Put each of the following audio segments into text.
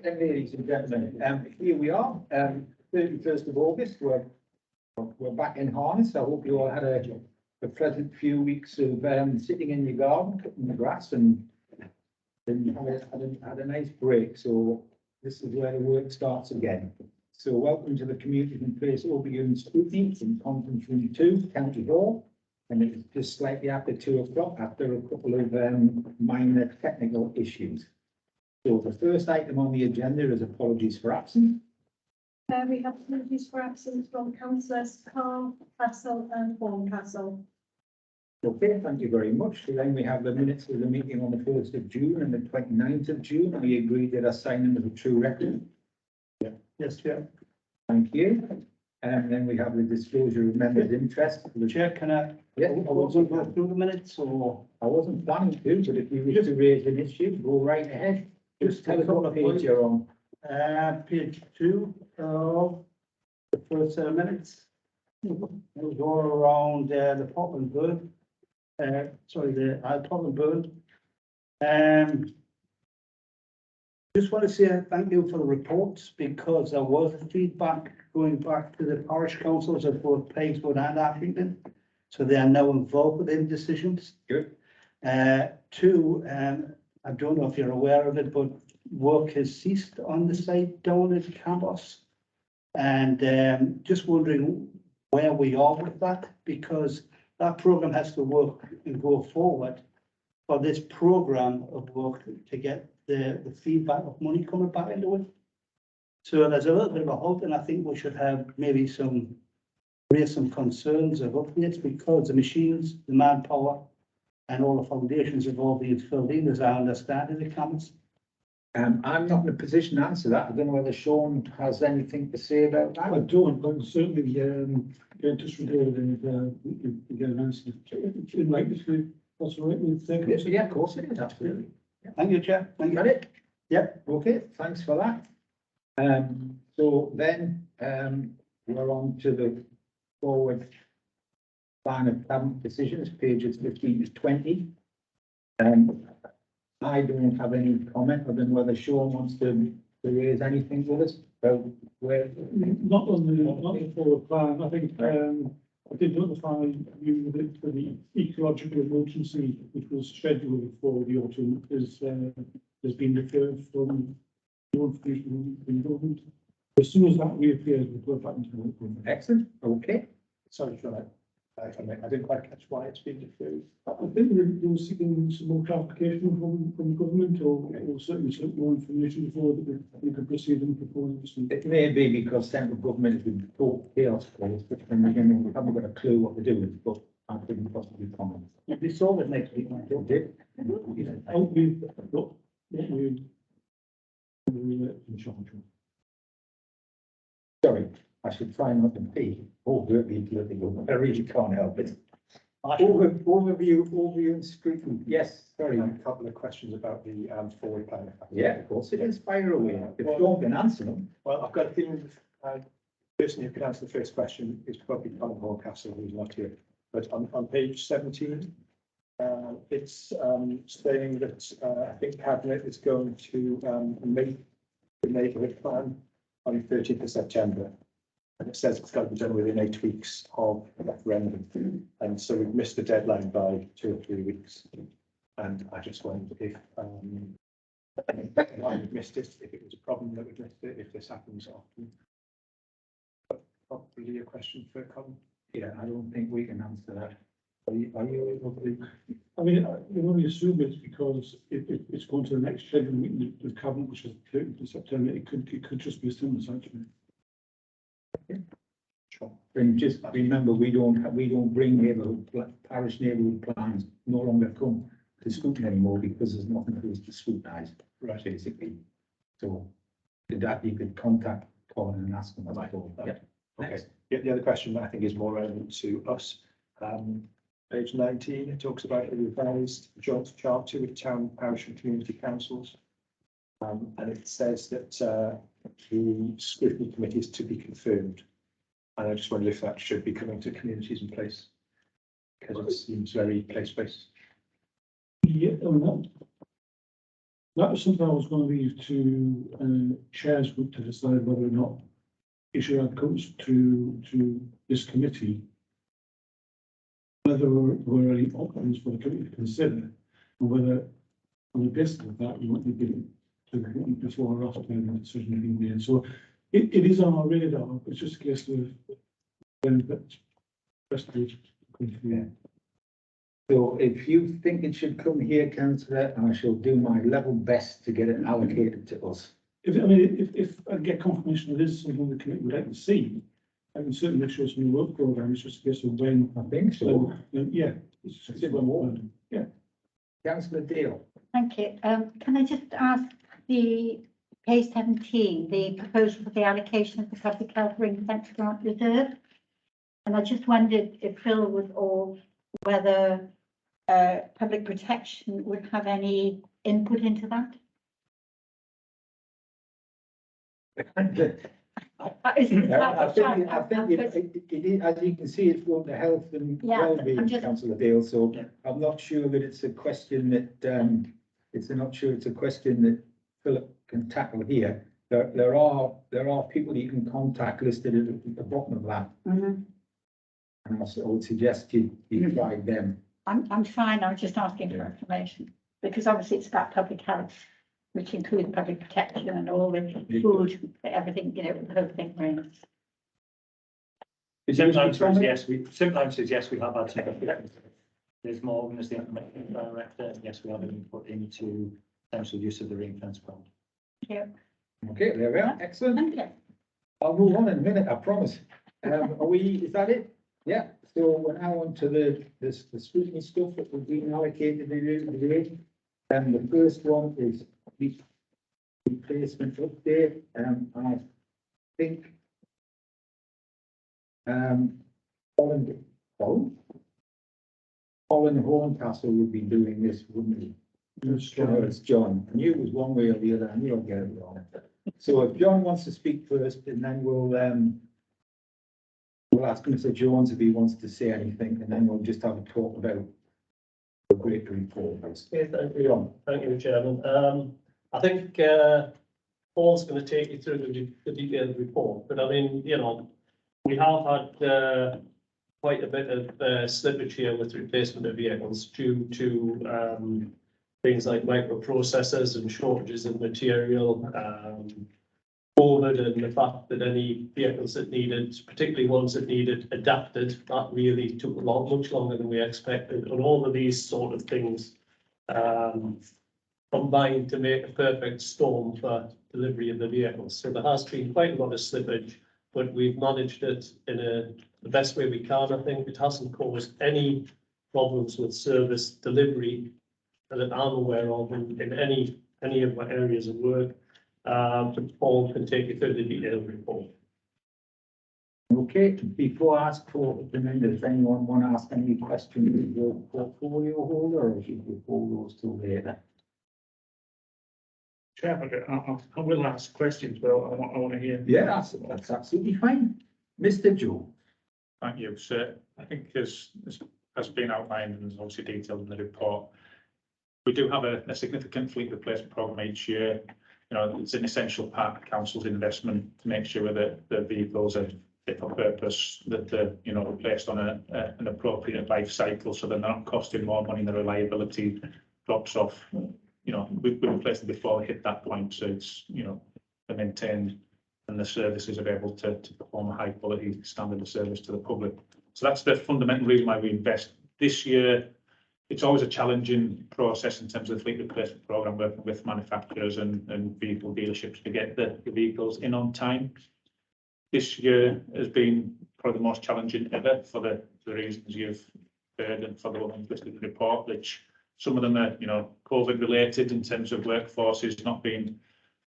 Right then, ladies and gentlemen, here we are, 31st of August. We're back in harness. I hope you all had a pleasant few weeks of sitting in your garden, cutting the grass, and then had a nice break. So this is where the work starts again. So welcome to the Community and Place Overview and Scrutiny in Conference Room 2, County Hall. And it's just slightly after 2 o'clock, after a couple of minor technical issues. So the first item on the agenda is apologies for absence. We have apologies for absence from councillors Carr, Castle and Horncastle. Okay, thank you very much. So then we have the minutes of the meeting on the 1st of June and the 29th of June. We agreed that I sign them as a true record. Yeah. Yes, yeah. Thank you. And then we have the disclosure of members' interest. The chair, can I? Yeah, I wasn't going through the minutes, or I wasn't planning to, but if you wish to raise an issue, go right ahead. Just tell us what page you're on. page 2 of the first set of minutes. It was all around the Portland bird. Sorry, the Portland bird. Just want to say thank you for the reports, because there was feedback going back to the parish councils of both Padeswood and Ashington. So they are now involved in decisions. Good. 2, I don't know if you're aware of it, but work has ceased on the site down at Campos. And just wondering where we are with that, because that program has to work and go forward for this program of work to get the feedback of money coming back into it. So there's a little bit of a halt, and I think we should have maybe raise some concerns of updates, because the machines, the manpower, and all the foundations have all been filled in, as I understand it, comments. I'm not in a position to answer that. I don't know whether Sean has anything to say about that. I don't, but certainly get in touch with her and we get an answer. If you'd like to see what's all right with Yes, yeah, of course it is, absolutely. Thank you, Chair. Thank you. Got it? Yep. Okay, thanks for that. So then we're on to the forward plan of cabinet decisions, pages 15 to 20. I don't have any comment other than whether Sean wants to raise anything with us about where. Not on the forward plan. I think I did notify you that for the ecological emergency, which was scheduled for the autumn, has been deferred from the information from government. As soon as that reappears, we'll go back into work. Excellent, okay. Sorry for that. I didn't quite catch why it's been deferred. I think we're seeking some more clarification from government, or certainly some more information before that we can proceed and propose. It may be because central government has been total chaos place, but then again, we haven't got a clue what to do with it, but I couldn't possibly comment. You'll be solved next week, might you? Okay. Hope we've got what we're in charge of. Sorry, I should try not to be overtly political. I really can't help it. Overview and scrutiny. Yes, sorry. A couple of questions about the forward plan. Yeah, of course it is. Fire away. If Sean can answer them. Well, I've got a feeling the person who can answer the first question is probably Colin Horncastle, who's not here. But on page 17, it's saying that I think Cabinet is going to make the neighbourhood plan on the 30th of September. And it says it's got to be done within 8 weeks of the referendum. And so we've missed the deadline by 2 or 3 weeks. And I just wondered if why we've missed it, if it was a problem that we've missed it, if this happens often. But probably a question for Colin. Yeah, I don't think we can answer that. Are you able to? I mean, we only assume it's because it's going to the next scheduled meeting of cabinet, which is 30th of September. It could just be a similar actually. Sure. And just remember, we don't bring parish neighbourhood plans no longer come to scrutiny anymore because there's nothing for us to scrutinise, Right. basically. So that you could contact Colin and ask him about all that. Yeah. Okay. The other question I think is more relevant to us. Page 19, it talks about a revised joint charter with town, parish and community councils. And it says that the scrutiny committee is to be confirmed. And I just wonder if that should be coming to communities in place, because it seems very place-based. Yeah, That was something I was going to leave to chair's group to decide whether or not issue that comes to this committee. Whether there were any options for the committee to consider, and whether on the basis of that we might be given to the committee before or after the decision being made. So it is on our radar. It's just a case of when that's best to come through. So if you think it should come here, councillor, I shall do my level best to get it allocated to us. If I get confirmation it is something the committee would like to see, I can certainly show some new work program. It's just a case of when. I think so. Yeah. It's just yeah. Councillor Dale. Thank you. Can I just ask the page 17, the proposal for the allocation of the public health ring fence grant reserve? And I just wondered if Phil would, or whether public protection would have any input into that? I think it is, as you can see, it's going to health and Yeah, well-being, I'm just- councillor Dale, so I'm not sure that it's a question that, it's a question that Philip can tackle here. There are people you can contact listed at the bottom of that, and I would suggest you try them. I'm fine. I'm just asking for information because obviously it's about public health, which includes public protection and all the food, everything, you know, the whole thing rings. Simple answer is yes, we have had some. There's Morgan as the information director, and yes, we have been put into potential use of the ring fence fund. Thank Okay, there we are, excellent. you. I'll move on in a minute, I promise. Is that it? Yeah, so we're now on to the scrutiny stuff that we've been allocated today. And the first one is the replacement update, I think Colin Horncastle would be doing this, wouldn't he? It's John. I knew it was one way or the other. I knew I'd get it wrong. So if John wants to speak first, and then we'll ask Mr. Jones if he wants to say anything, and then we'll just have a talk about the great report. Yeah, thank you, Chairman. I think Paul's going to take you through the detailed report, but I mean, you know, we have had quite a bit of slippage here with replacement of vehicles due to things like microprocessors and shortages of material, COVID, and the fact that any vehicles that needed, particularly ones that needed adapted, that really took much longer than we expected, and all of these sort of things combined to make a perfect storm for delivery of the vehicles. So there has been quite a lot of slippage, but we've managed it in the best way we can. I think it hasn't caused any problems with service delivery that I'm aware of in any of my areas of work. But Paul can take you through the detailed report. Okay, before I ask for the members, does anyone want to ask any questions of your portfolio holder, or should we hold those till later? Chairman, I will ask questions, but I want to hear. Yeah, that's absolutely fine. Mr. Joe. Thank you, sir. I think as has been outlined and is obviously detailed in the report, we do have a significant fleet replacement programme each year. You know, it's an essential part of council's investment to make sure that the vehicles are fit for purpose, that they're, you know, replaced on an appropriate life cycle, so they're not costing more money and the reliability drops off. You know, we've replaced them before they hit that point, so it's, you know, they're maintained and the services are able to perform a high quality standard of service to the public. So that's the fundamental reason why we invest. This year, it's always a challenging process in terms of the fleet replacement programme, working with manufacturers and vehicle dealerships to get the vehicles in on time. This year has been probably the most challenging ever for the reasons you've heard and for the ones listed in the report, which some of them are, you know, COVID related in terms of workforces not being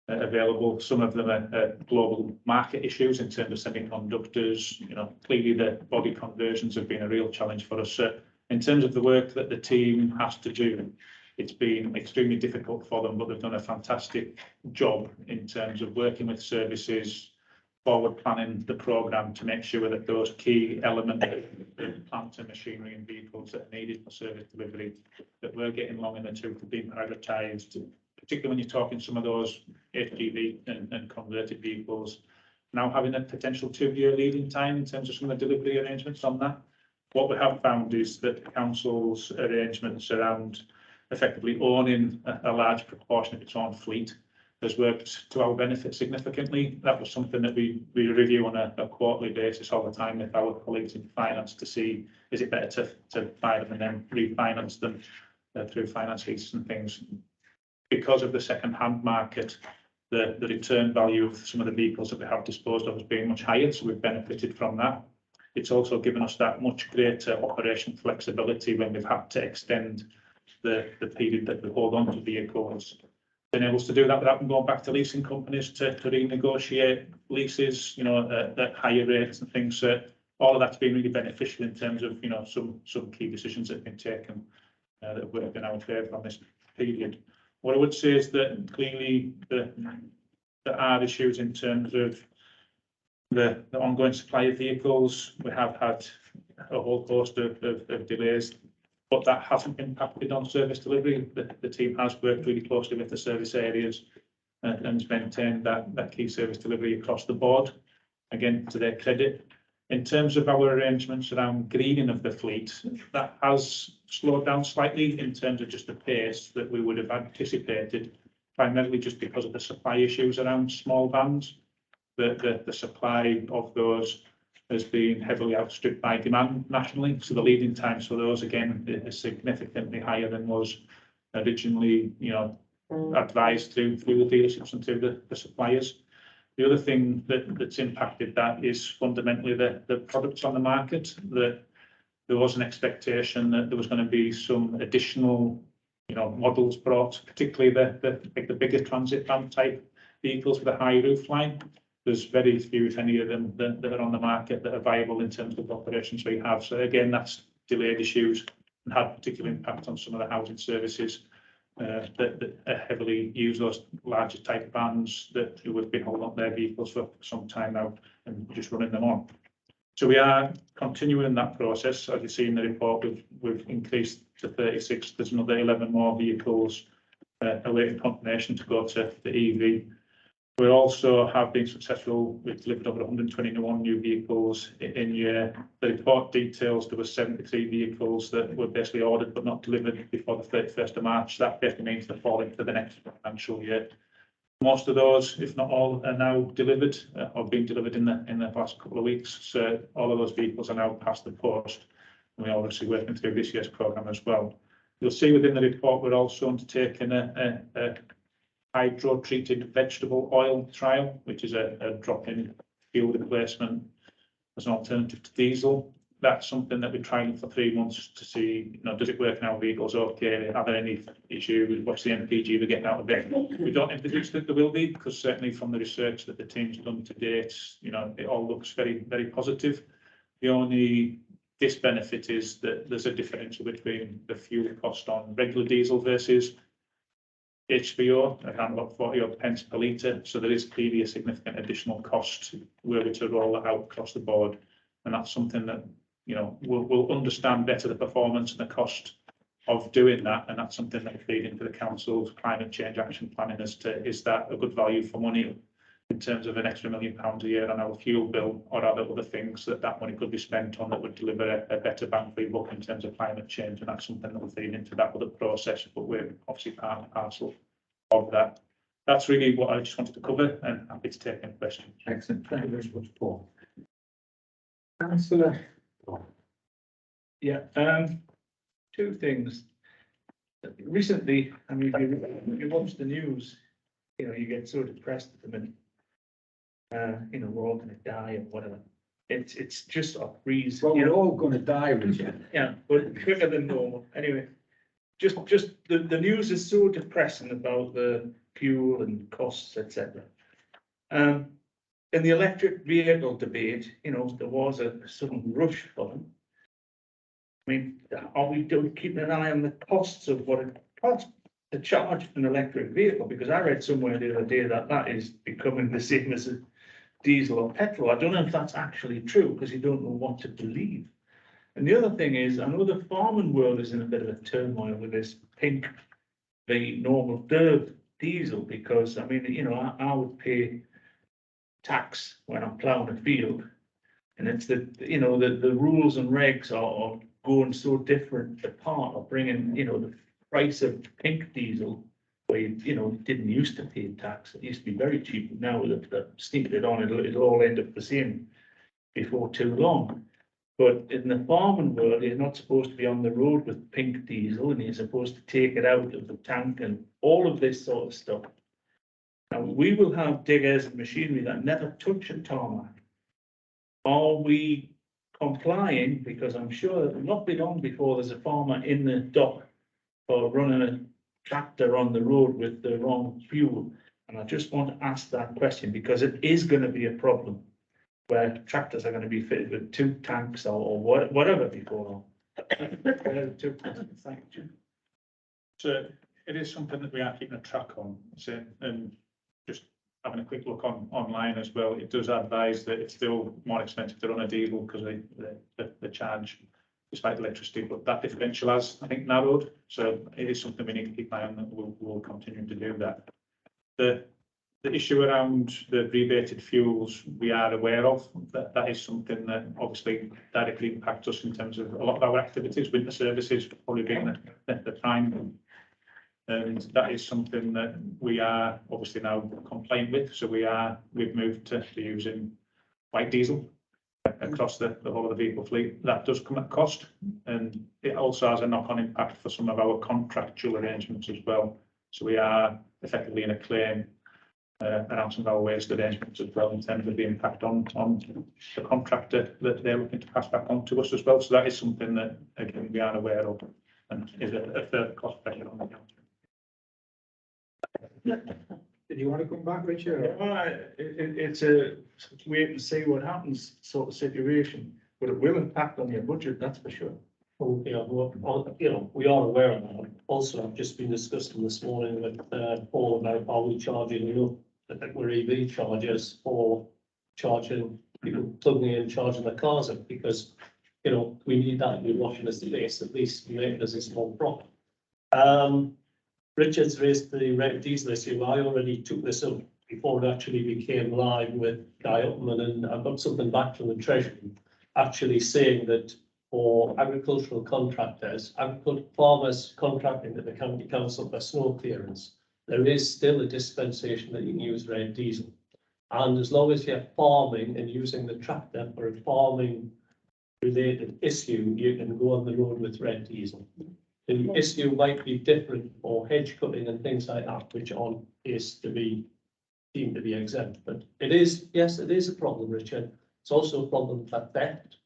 available. Some of them are global market issues in terms of semiconductors. You know, clearly the body conversions have been a real challenge for us. In terms of the work that the team has to do, it's been extremely difficult for them, but they've done a fantastic job in terms of working with services, forward planning the programme to make sure that those key elements of plant and machinery and vehicles that are needed for service delivery, that we're getting long in the tooth, have been prioritised, particularly when you're talking some of those HGV and converted vehicles, now having a potential 2-year lead-in time in terms of some of the delivery arrangements on that. What we have found is that the council's arrangements around effectively owning a large proportion of its own fleet has worked to our benefit significantly. That was something that we review on a quarterly basis all the time with our colleagues in finance to see, is it better to buy them and then refinance them through finance leases and things. Because of the second-hand market, the return value of some of the vehicles that we have disposed of has been much higher, so we've benefited from that. It's also given us that much greater operational flexibility when we've had to extend the period that we hold on to vehicles. Been able to do that without going back to leasing companies to renegotiate leases, at higher rates and things. All of that's been really beneficial in terms of, some key decisions that have been taken that have worked in our favour on this period. What I would say is that clearly there are issues in terms of the ongoing supply of vehicles. We have had a whole host of delays, but that hasn't impacted on service delivery. The team has worked really closely with the service areas and has maintained that key service delivery across the board, again, to their credit. In terms of our arrangements around greening of the fleet, that has slowed down slightly in terms of just the pace that we would have anticipated, primarily just because of the supply issues around small vans. The supply of those has been heavily outstripped by demand nationally, so the lead-in times for those again is significantly higher than was originally, advised through the dealerships and through the suppliers. The other thing that's impacted that is fundamentally the products on the market. That there was an expectation that there was going to be some additional, models brought, particularly the bigger transit van type vehicles with a high roof line. There's very few, if any of them, that are on the market that are viable in terms of the operations we have. So again, that's delayed issues and had particular impact on some of the housing services that heavily use those larger type vans that who have been holding on their vehicles for some time now and just running them on. So we are continuing that process. As you see in the report, we've increased to 36. There's another 11 more vehicles awaiting confirmation to go to the EV. We also have been successful. We've delivered over 121 new vehicles in year. The report details there were 73 vehicles that were basically ordered but not delivered before the 31st of March. That basically means they're falling to the next financial year. Most of those, if not all, are now delivered or being delivered in the past couple of weeks. So all of those vehicles are now past the post. And we're obviously working through this year's programme as well. You'll see within the report we're also undertaking a hydro-treated vegetable oil trial, which is a drop-in fuel replacement as an alternative to diesel. That's something that we're trying for 3 months to see, does it work in our vehicles okay? Are there any issues? What's the MPG we're getting out of it? We don't envisage that there will be, because certainly from the research that the team's done to date, it all looks very, very positive. The only disbenefit is that there's a differential between the fuel cost on regular diesel versus HVO, around about 40 odd pence per litre. So there is clearly a significant additional cost were we to roll that out across the board. And that's something that, we'll understand better the performance and the cost of doing that. And that's something that will feed into the council's climate change action planning as to, is that a good value for money in terms of an extra £1 million a year on our fuel bill, or are there other things that money could be spent on that would deliver a better bang for your buck in terms of climate change? And that's something that will feed into that other process, but we're obviously part and parcel of that. That's really what I just wanted to cover, and happy to take any questions. Excellent. Thank you very much, Paul. Councillor. Yeah, two things. Recently, I mean, you watch the news, you get so depressed at the minute. We're all going to die and whatever. It's just a freeze. Well, we're all going to die, Richard. Yeah, but quicker than normal. Anyway, just the news is so depressing about the fuel and costs, etc. In the electric vehicle debate, there was a sudden rush for them. I mean, are we keeping an eye on the costs of what it costs to charge an electric vehicle? Because I read somewhere the other day that is becoming the same as a diesel or petrol. I don't know if that's actually true, because you don't know what to believe. And the other thing is, I know the farming world is in a bit of a turmoil with this pink, the normal DERB diesel, because, I mean, you know, I would pay tax when I'm plowing a field. And it's the, you know, the rules and regs are going so different apart, of bringing, you know, the price of pink diesel, where you know, didn't used to pay tax. It used to be very cheap. Now that sneaked it on, it'll all end up the same before too long. But in the farming world, you're not supposed to be on the road with pink diesel, and you're supposed to take it out of the tank and all of this sort of stuff. Now, we will have diggers and machinery that never touch a tarmac. Are we complying? Because I'm sure it'll not be long before there's a farmer in the dock or running a tractor on the road with the wrong fuel. And I just want to ask that question, because it is going to be a problem, where tractors are going to be fitted with 2 tanks or whatever before long. Thank you. So it is something that we are keeping a track on. So, and just having a quick look online as well, it does advise that it's still more expensive to run a diesel because the charge, despite electricity, but that differential has, I think, narrowed. So it is something we need to keep an eye on, that we'll continue to do that. The issue around the rebated fuels, we are aware of. That is something that obviously directly impacts us in terms of a lot of our activities. Winter services probably being the prime. And that is something that we are obviously now compliant with. So we've moved to using white diesel across the whole of the vehicle fleet. That does come at cost, and it also has a knock-on impact for some of our contractual arrangements as well. So we are effectively in a claim around some of our waste arrangements as well, in terms of the impact on the contractor that they're looking to pass back on to us as well. So that is something that, again, we are aware of, and is a further cost pressure on the council. Did you want to come back, Richard? It's a wait and see what happens sort of situation, but it will impact on your budget, that's for sure. Well, yeah, you know, we are aware of that. Also, I've just been discussing this morning with Paul about, are we charging, you know, that we're EV chargers for charging, people plugging in, charging their cars up, because, you know, we need that to be washing us the face, at least make it as a small profit. Richard's raised the red diesel issue. I already took this up before it actually became live with Guy Upman, and I got something back from the Treasury actually saying that for agricultural contractors, farmers contracting to the county council for snow clearance, there is still a dispensation that you can use red diesel. And as long as you're farming and using the tractor for a farming related issue, you can go on the road with red diesel. The issue might be different for hedge cutting and things like that, which aren't deemed to be exempt. But it is, yes, it is a problem, Richard. It's also a problem for theft,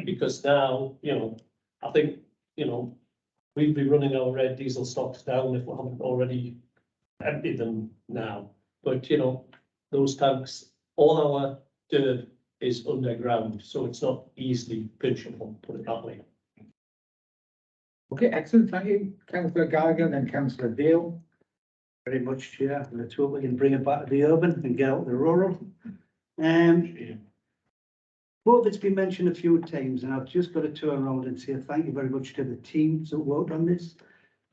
because now, you know, I think, you know, we'd be running our red diesel stocks down if we haven't already emptied them now. But, you know, those tanks, all our dirt is underground, so it's not easily pinchable, put it that way. Okay, excellent. Thank you, Councillor Gallagher, then Councillor Dale. Very much, Chair. Let's hope we can bring it back to the urban and get out the rural. Both it's been mentioned a few times, and I've just got to turn around and say thank you very much to the teams that worked on this,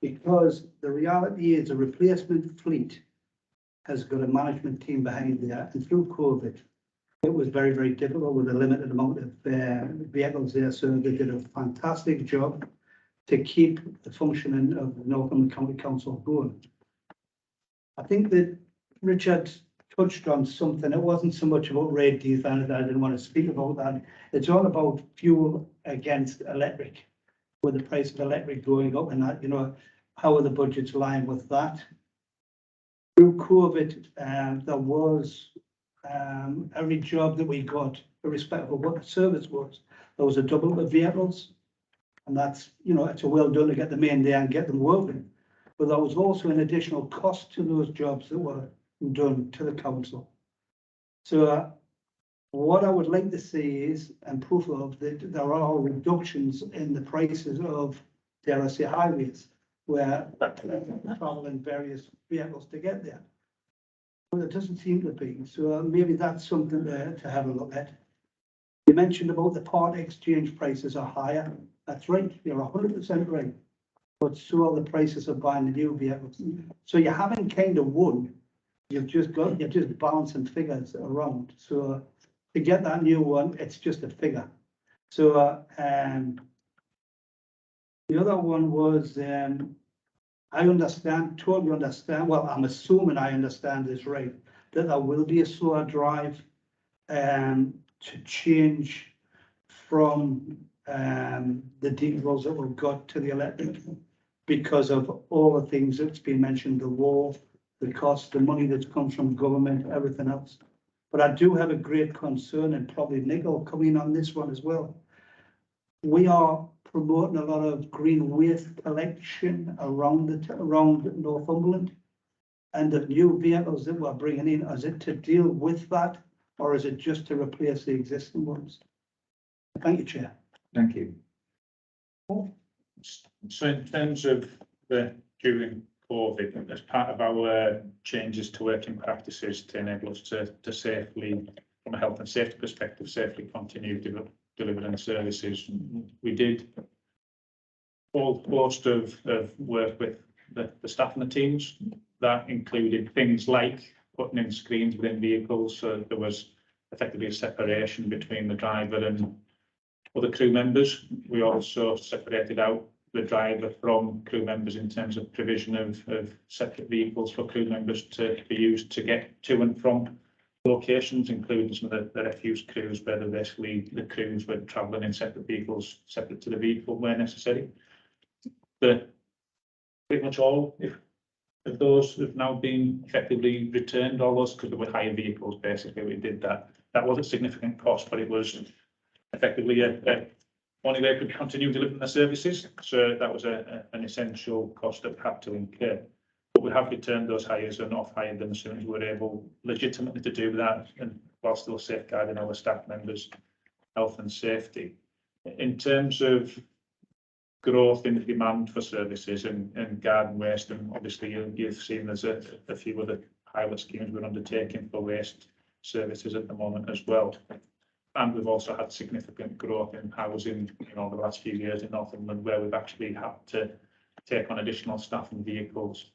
because the reality is a replacement fleet has got a management team behind that, and through COVID, it was very, very difficult with a limited amount of vehicles there, so they did a fantastic job to keep the functioning of the Northumberland County Council going. I think that Richard touched on something. It wasn't so much about red diesel, and I didn't want to speak about that. It's all about fuel against electric, with the price of electric going up, and that, you know, how are the budgets aligned with that? Through COVID, there was every job that we got, irrespective of what the service was, there was a double of vehicles. And that's, you know, it's a well done to get them in there and get them working. But there was also an additional cost to those jobs that were done to the council. So what I would like to see is, and proof of that, there are reductions in the prices of, dare I say, highways, where travel in various vehicles to get there. But it doesn't seem to be. So maybe that's something to have a look at. You mentioned about the part exchange prices are higher. That's right, you're 100% right. but so are the prices of buying the new vehicles. So you haven't kind of won. You're just balancing figures around. So to get that new one, it's just a figure. So, the other one was, I totally understand, well, I'm assuming I understand this right, that there will be a slower drive, to change from, the diesels that we've got to the electric because of all the things that's been mentioned, the war, the cost, the money that's comes from government, everything else. But I do have a great concern, and probably Nick will come in on this one as well. We are promoting a lot of green waste collection around Northumberland. And the new vehicles that we're bringing in, is it to deal with that, or is it just to replace the existing ones? Thank you, Chair. Thank you. So in terms of during COVID, as part of our changes to working practices to enable us to safely, from a health and safety perspective, safely continue delivering services, we did all host of work with the staff and the teams. That included things like putting in screens within vehicles, so there was effectively a separation between the driver and other crew members. We also separated out the driver from crew members in terms of provision of separate vehicles for crew members to be used to get to and from locations, including some of the refuse crews, where basically the crews were travelling in separate vehicles, separate to the vehicle where necessary. Pretty much all of those have now been effectively returned, all those, because they were higher vehicles, basically, we did that. That was a significant cost, but it was effectively only way we could continue delivering the services. So that was an essential cost that we had to incur. But we have returned those hires and off-hired them as soon as we were able legitimately to do that, and while still safeguarding our staff members' health and safety. In terms of growth in the demand for services and garden waste, and obviously you've seen there's a few other pilot schemes we're undertaking for waste services at the moment as well. And we've also had significant growth in housing, the last few years in Northumberland, where we've actually had to take on additional staff and vehicles.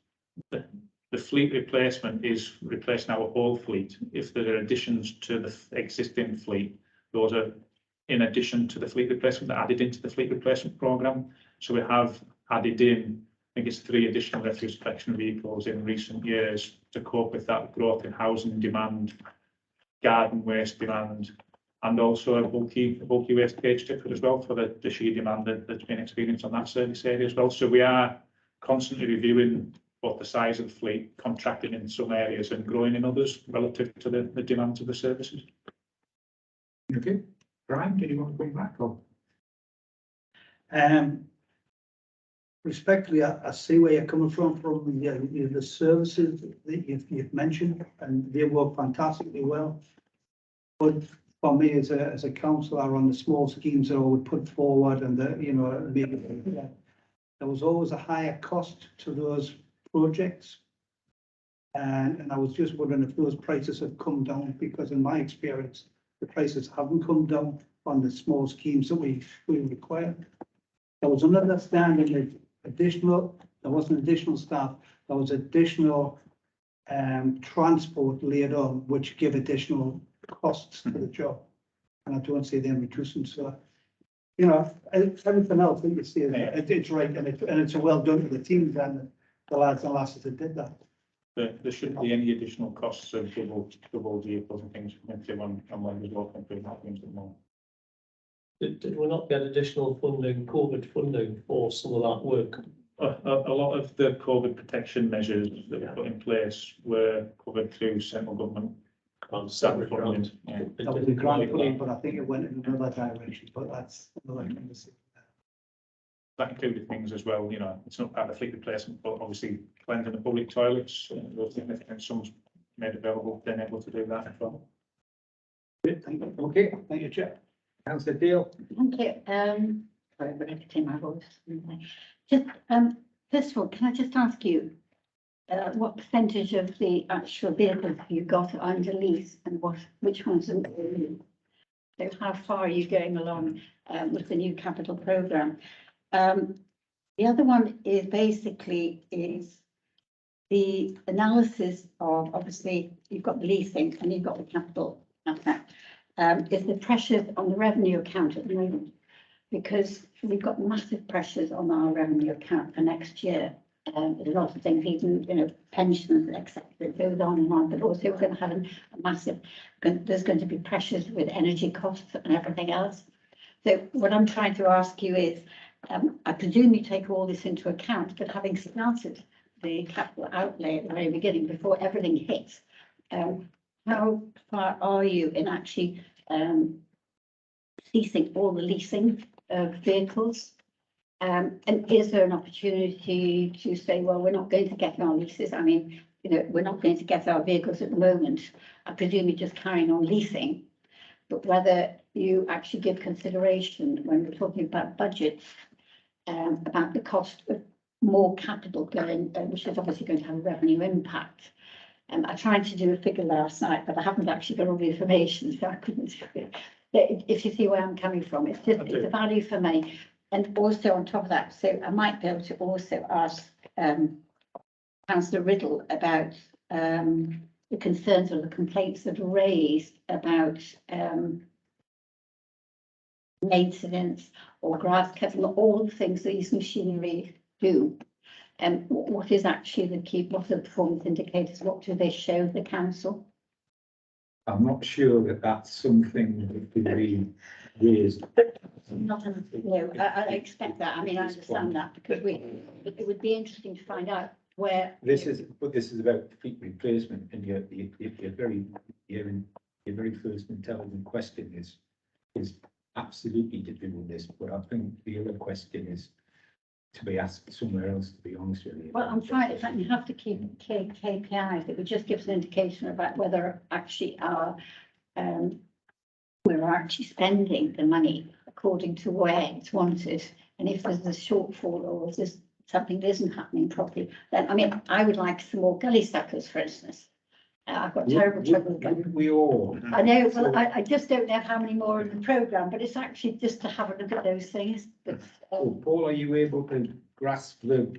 The fleet replacement is replacing our whole fleet. If there are additions to the existing fleet, those are in addition to the fleet replacement, added into the fleet replacement programme. So we have added in, I think it's 3 additional refuse collection vehicles in recent years to cope with that growth in housing demand, garden waste demand, and also a bulky waste cage tipper as well for the sheer demand that's been experienced on that service area as well. So we are constantly reviewing both the size of the fleet, contracting in some areas and growing in others relative to the demands of the services. Okay. Brian, do you want to come back or? Respectfully, I see where you're coming from the services that you've mentioned, and they work fantastically well. But for me, as a councillor on the small schemes that I would put forward, and there was always a higher cost to those projects. And I was just wondering if those prices have come down, because in my experience, the prices haven't come down on the small schemes that we require. There was an understanding that there wasn't additional staff, there was additional transport laid on, which give additional costs to the job. And I don't see them reducing. So, everything else that you see, it's right, and it's a well done to the teams and the lads and lasses that did that. There shouldn't be any additional costs of double vehicles and things coming through on when we're walking through that things at the moment. Did we not get additional funding, COVID funding for some of that work? A lot of the COVID protection measures that were put in place were covered through central government. Separate funding. grant. Yeah. That was a grant funding, but I think it went in another direction, but that's another conversation. That included things as well, it's not part of the fleet replacement, but obviously cleansing the public toilets, those significant sums made available, then able to do that as well. Great, thank you. Okay, thank you, Chair. Councillor Deal. Thank you. Sorry, I'm repeating my voice. Just, first of all, can I just ask you, what percentage of the actual vehicles have you got under lease, and which ones are new? So how far are you going along with the new capital programme? The other one is basically the analysis of, obviously, you've got the leasing and you've got the capital asset. Is the pressures on the revenue account at the moment? Because we've got massive pressures on our revenue account for next year. There's a lot of things, even, you know, pensions, etc. It goes on and on, but also we're going to have a massive, there's going to be pressures with energy costs and everything else. So what I'm trying to ask you is, I presume you take all this into account, but having started the capital outlay at the very beginning, before everything hits, how far are you in actually ceasing all the leasing of vehicles? And is there an opportunity to say, well, we're not going to get our leases? I mean, you know, we're not going to get our vehicles at the moment. I presume you're just carrying on leasing, but whether you actually give consideration when we're talking about budgets, about the cost of more capital going, which is obviously going to have a revenue impact. I tried to do a figure last night, but I haven't actually got all the information, so I couldn't do it. If you see where I'm coming from, it's just, it's a value for money. And also on top of that, so I might be able to also ask Councillor Riddle about the concerns or the complaints that are raised about maintenance or grass cutting, all the things that these machinery do. And what is actually the key, what are the performance indicators? What do they show the council? I'm not sure that that's something that could be raised. Not, no, I expect that. I mean, I understand that because it would be interesting to find out where. This is about fleet replacement, and your very first intelligent question is absolutely to do with this, but I think the other question is to be asked somewhere else, to be honest with you. Well, I'm trying to, you have to keep KPIs that would just give us an indication about whether actually we're actually spending the money according to where it's wanted. And if there's a shortfall or if there's something that isn't happening properly, then, I mean, I would like some more gully suckers, for instance. I've got terrible trouble with them. We all. I know, well, I just don't know how many more in the programme, but it's actually just to have a look at those things. But, Paul, are you able to grasp the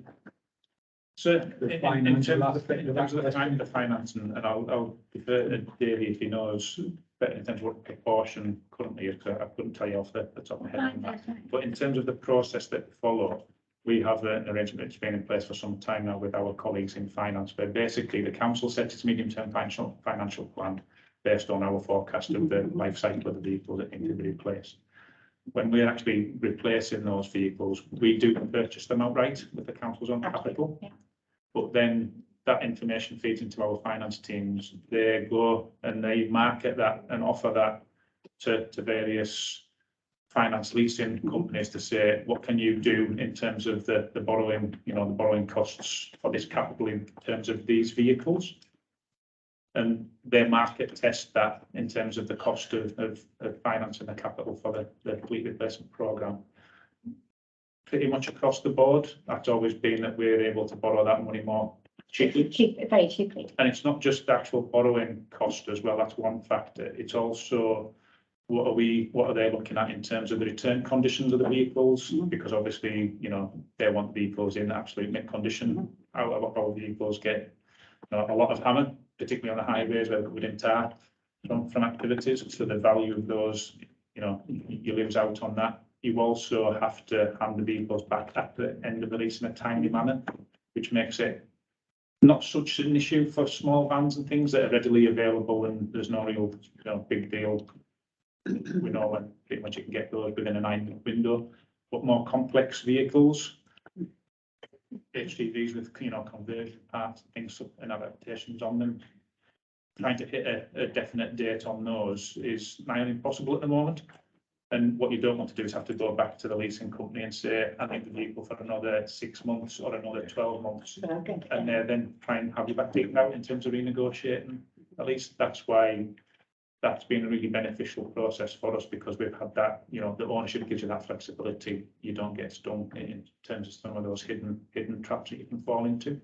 financial aspect of that? the finance, and I'll defer to Davey if he knows better in terms of what proportion currently is. I couldn't tell you off the top of my head on that. But in terms of the process that we follow, we have an arrangement that's been in place for some time now with our colleagues in finance, where basically the council sets its medium-term financial plan based on our forecast of the life cycle of the vehicles that need to be replaced. When we're actually replacing those vehicles, we do purchase them outright with the council's own capital. Yeah. But then that information feeds into our finance teams. They go and they market that and offer that to various finance leasing companies to say, what can you do in terms of the borrowing, the borrowing costs for this capital in terms of these vehicles? And they market test that in terms of the cost of financing the capital for the fleet replacement programme. Pretty much across the board, that's always been that we're able to borrow that money more cheaply. Very cheaply. And it's not just the actual borrowing cost as well, that's one factor. It's also what are they looking at in terms of the return conditions of the vehicles? Because obviously, they want vehicles in absolute mint condition. Our vehicles get a lot of hammer, particularly on the highways where we're in tar from activities. So the value of those, you lose out on that. You also have to hand the vehicles back at the end of the lease in a timely manner, which makes it not such an issue for small vans and things that are readily available, and there's no real big deal. We know when pretty much you can get those within a 9-month window, but more complex vehicles, HGVs with conversion parts and things and adaptations on them, trying to hit a definite date on those is nigh on impossible at the moment. And what you don't want to do is have to go back to the leasing company and say, I need the vehicle for another 6 months or another 12 months. Okay. And then try and have you back taken out in terms of renegotiating. At least that's why that's been a really beneficial process for us, because we've had that, the ownership gives you that flexibility. You don't get stung in terms of some of those hidden traps that you can fall into.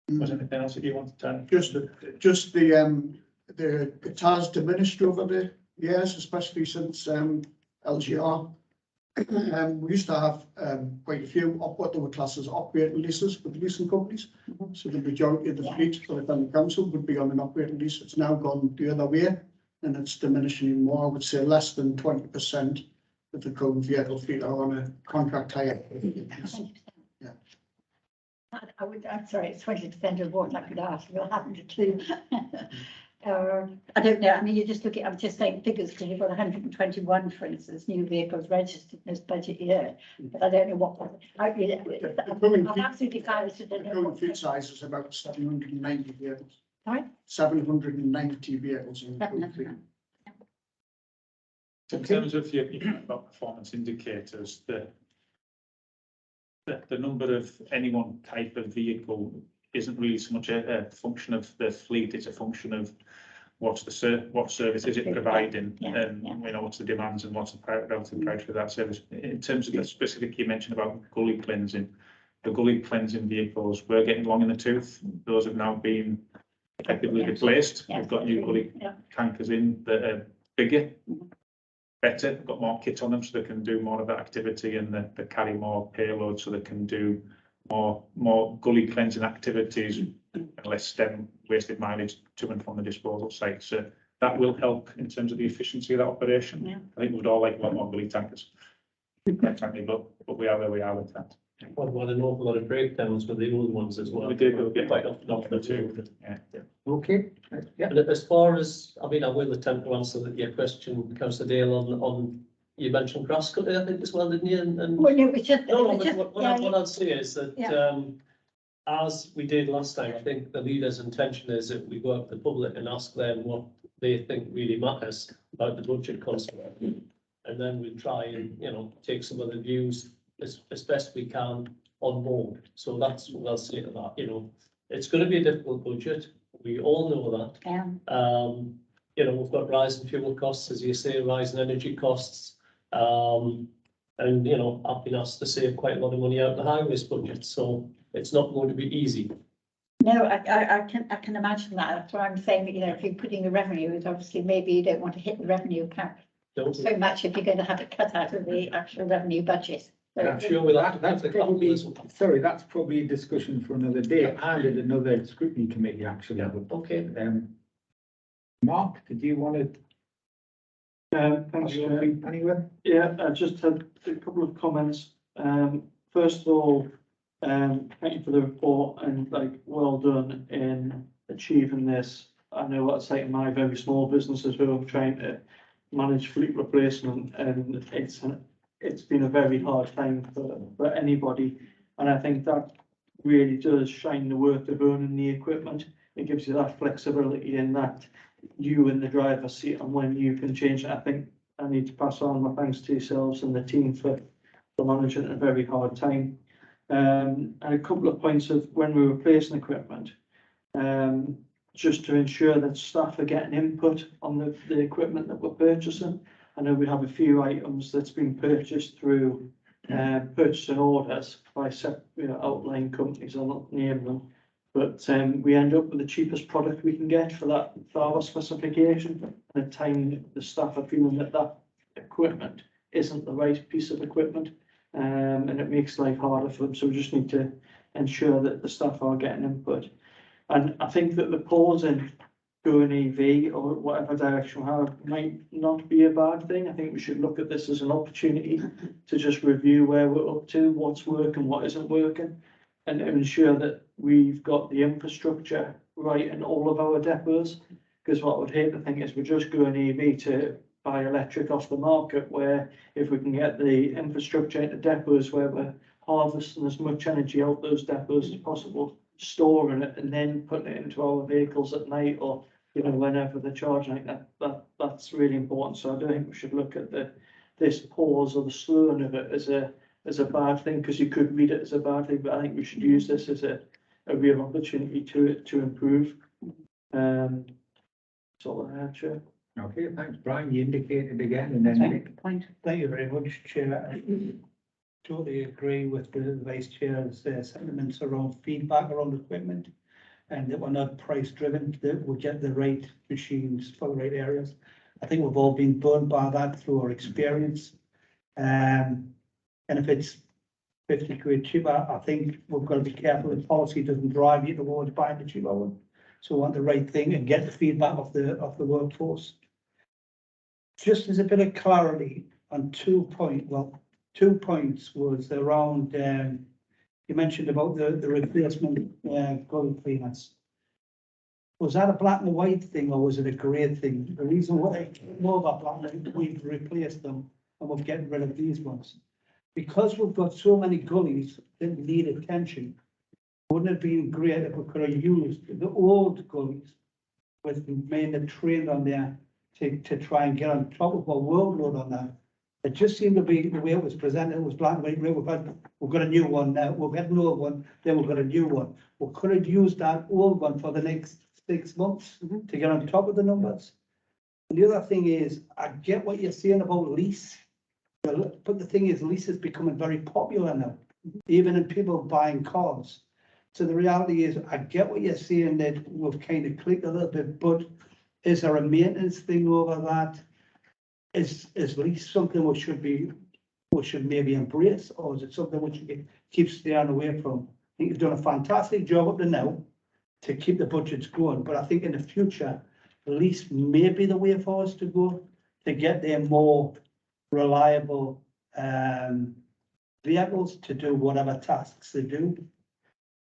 Was there anything else that you wanted to add? Just the it has diminished over the years, especially since LGR we used to have quite a few what they were classed as operating leases with leasing companies. So the majority of the fleet for the County Council would be on an operating lease. It's now gone the other way, and it's diminishing more. I would say less than 20% of the current vehicle fleet are on a contract hire. Yeah. I'm sorry, it's 20% of what I could ask. You'll happen to clue. I don't know. I mean, you just look at, I'm just saying figures because you've got 121, for instance, new vehicles registered in this budget year. But I don't know what. I'm absolutely fine. The current fleet size is about 790 vehicles. Sorry? 790 vehicles in the current fleet. In terms of your about performance indicators, the number of any one type of vehicle isn't really so much a function of the fleet, it's a function of what service is it providing, and you know, what's the demands and what's the relative price for that service. In terms of the specific you mentioned about gully cleansing, the gully cleansing vehicles were getting long in the tooth. Those have now been effectively replaced. We've got new gully tankers in that are bigger, better, got more kit on them so they can do more of that activity, and they carry more payload so they can do more gully cleansing activities and less stem wasted mileage to and from the disposal site. So that will help in terms of the efficiency of that operation. I think we'd all like a lot more gully tankers, quite frankly, but we are where we are with that. Well, we had an awful lot of breakdowns with the old ones as well. We did, we'll get quite often off the two. Okay, yeah. And as far as, I mean, I will attempt to answer your question, Councillor Dale, on you mentioned grass cutting, I think as well, didn't you? And Well, no, it's just. no, it's just what I'd say is that as we did last time, I think the leader's intention is that we go out to the public and ask them what they think really matters about the budget concept, and then we try and, you know, take some of the views as best we can on board. So that's what I'll say to that. You know, it's going to be a difficult budget. We all know that. You know, we've got rising fuel costs, as you say, rising energy costs. And, you know, I've been asked to save quite a lot of money out of the highways budget, so it's not going to be easy. No, I can imagine that. That's what I'm saying. You know, if you're putting the revenue, is obviously maybe you don't want to hit the revenue cap so much if you're going to have it cut out of the actual revenue budget. So I'm sure we'll have to That's probably, sorry, that's probably a discussion for another day. I did another scrutiny committee actually. Okay. Mark, did you want to? Thanks, Chair. Anywhere? Yeah, I just had a couple of comments. First of all, thank you for the report and well done in achieving this. I know what it's like in my very small businesses who are trying to manage fleet replacement, and it's been a very hard time for anybody. And I think that really does shine the worth of owning the equipment. It gives you that flexibility in that you in the driver's seat and when you can change it. I think I need to pass on my thanks to yourselves and the team for managing a very hard time. And a couple of points of when we're replacing equipment, just to ensure that staff are getting input on the equipment that we're purchasing. I know we have a few items that's been purchased through purchasing orders by outlying companies. I'll not name them. But we end up with the cheapest product we can get for our specification. And at time the staff are feeling that equipment isn't the right piece of equipment, and it makes life harder for them. So we just need to ensure that the staff are getting input. And I think that the pause in going EV or whatever direction we have might not be a bad thing. I think we should look at this as an opportunity to just review where we're up to, what's working, what isn't working, and ensure that we've got the infrastructure right in all of our depots. Because what I would hate to think is we're just going EV to buy electric off the market, where if we can get the infrastructure into depots where we're harvesting as much energy out those depots as possible, storing it and then putting it into our vehicles at night or, you know, whenever they're charging, that's really important. So I don't think we should look at this pause or the slowing of it as a bad thing, because you could read it as a bad thing, but I think we should use this as a real opportunity to improve. That's all I had, Chair. Okay, thanks, Brian. You indicated again, and then make a point. Thank you very much, Chair. I totally agree with the Vice Chair's sentiments around feedback around equipment, and that we're not price driven, that we get the right machines for the right areas. I think we've all been burned by that through our experience. And if it's 50 quid cheaper, I think we've got to be careful the policy doesn't drive you towards buying the cheaper one. So we want the right thing and get the feedback of the workforce. Just as a bit of clarity on 2 points was around, you mentioned about the replacement gully cleaners. Was that a black and white thing or was it a grey thing? The reason why I know about black and white, we've replaced them and we're getting rid of these ones. Because we've got so many gullies that need attention, wouldn't it be great if we could have used the old gullies with men trained on there to try and get on top of our workload on that? It just seemed to be the way it was presented, it was black and white, we've got a new one now, we've had an old one, then we've got a new one. We could have used that old one for the next 6 months to get on top of the numbers. And the other thing is, I get what you're saying about lease, but the thing is, lease is becoming very popular now, even in people buying cars. So the reality is, I get what you're saying that we've kind of clicked a little bit, but is there a maintenance thing over that? Is lease something we should maybe embrace, or is it something we should keep staying away from? I think you've done a fantastic job up to now to keep the budgets going, but I think in the future, lease may be the way for us to go to get them more reliable vehicles to do whatever tasks they do.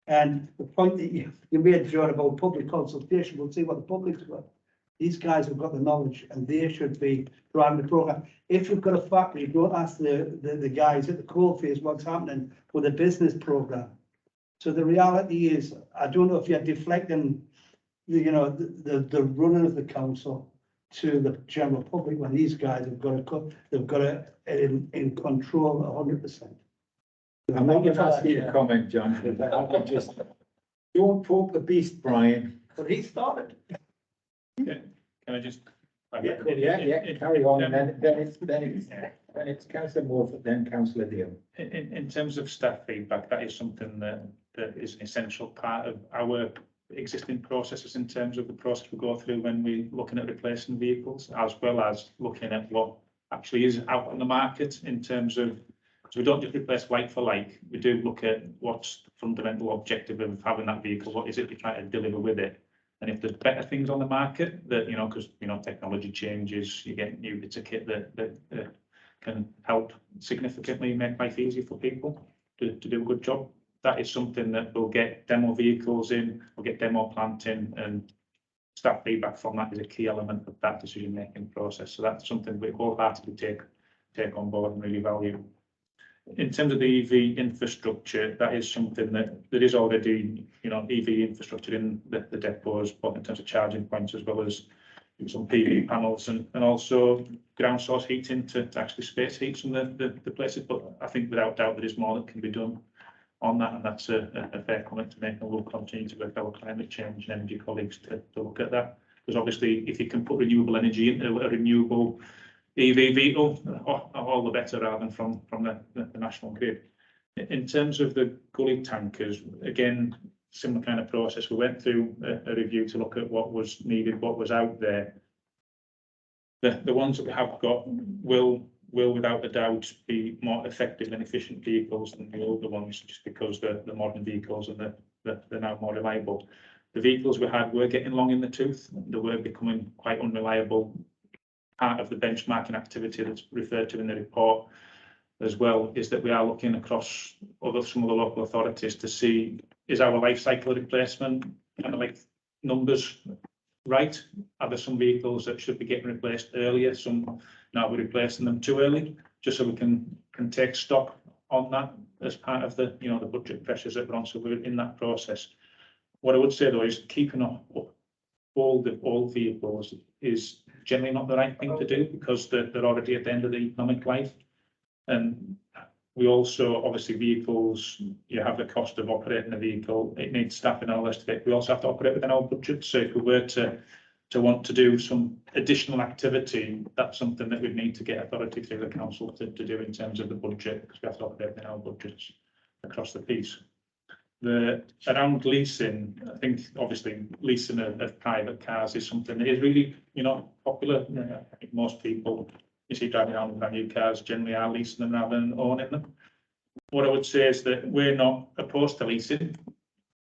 And the point that you made, John, about public consultation, we'll see what the public's got. These guys have got the knowledge and they should be driving the program. If you've got a factory, don't ask the guys at the coalface what's happening with a business program. So the reality is, I don't know if you're deflecting the running of the council to the general public when these guys have got it in control 100%. I'm not going to ask you to comment, John, but I would just, don't poke the beast, Brian. But he started. Can I just? Yeah, carry on, and then it's Councillor Morford, then Councillor Deal. In terms of staff feedback, that is something that is an essential part of our existing processes in terms of the process we go through when we're looking at replacing vehicles, as well as looking at what actually is out on the market in terms of, so we don't just replace like for like, we do look at what's the fundamental objective of having that vehicle, what is it we're trying to deliver with it. And if there's better things on the market that, because, technology changes, you get new bits of kit that can help significantly make life easier for people to do a good job. That is something that we'll get demo vehicles in, we'll get demo plant in, and staff feedback from that is a key element of that decision-making process. So that's something we wholeheartedly take on board and really value. In terms of the EV infrastructure, that is something that there is already, EV infrastructure in the depots, both in terms of charging points as well as some PV panels and also ground source heating to actually space heat some of the places. But I think without doubt there is more that can be done on that, and that's a fair comment to make, and we'll continue to work with our climate change and energy colleagues to look at that. Because obviously if you can put renewable energy into a renewable EV vehicle, all the better, rather than from the national grid. In terms of the gully tankers, again, similar kind of process. We went through a review to look at what was needed, what was out there. The ones that we have got will without a doubt be more effective and efficient vehicles than the older ones, just because the modern vehicles and they're now more reliable. The vehicles we had were getting long in the tooth. They were becoming quite unreliable. Part of the benchmarking activity that's referred to in the report as well is that we are looking across some of the local authorities to see, is our life cycle replacement kind of like numbers right? Are there some vehicles that should be getting replaced earlier? Some now we're replacing them too early, just so we can take stock on that as part of the the budget pressures that we're on. So we're in that process. What I would say though is keeping up all the old vehicles is generally not the right thing to do, because they're already at the end of the economic life. And we also, obviously, vehicles, you have the cost of operating a vehicle, it needs staff and all the rest of it. We also have to operate within our budget. So if we were to want to do some additional activity, that's something that we'd need to get authority through the council to do in terms of the budget, because we have to operate within our budgets across the piece. Around leasing, I think obviously leasing of private cars is something that is really popular. I think most people you see driving around with brand new cars generally are leasing them rather than owning them. What I would say is that we're not opposed to leasing.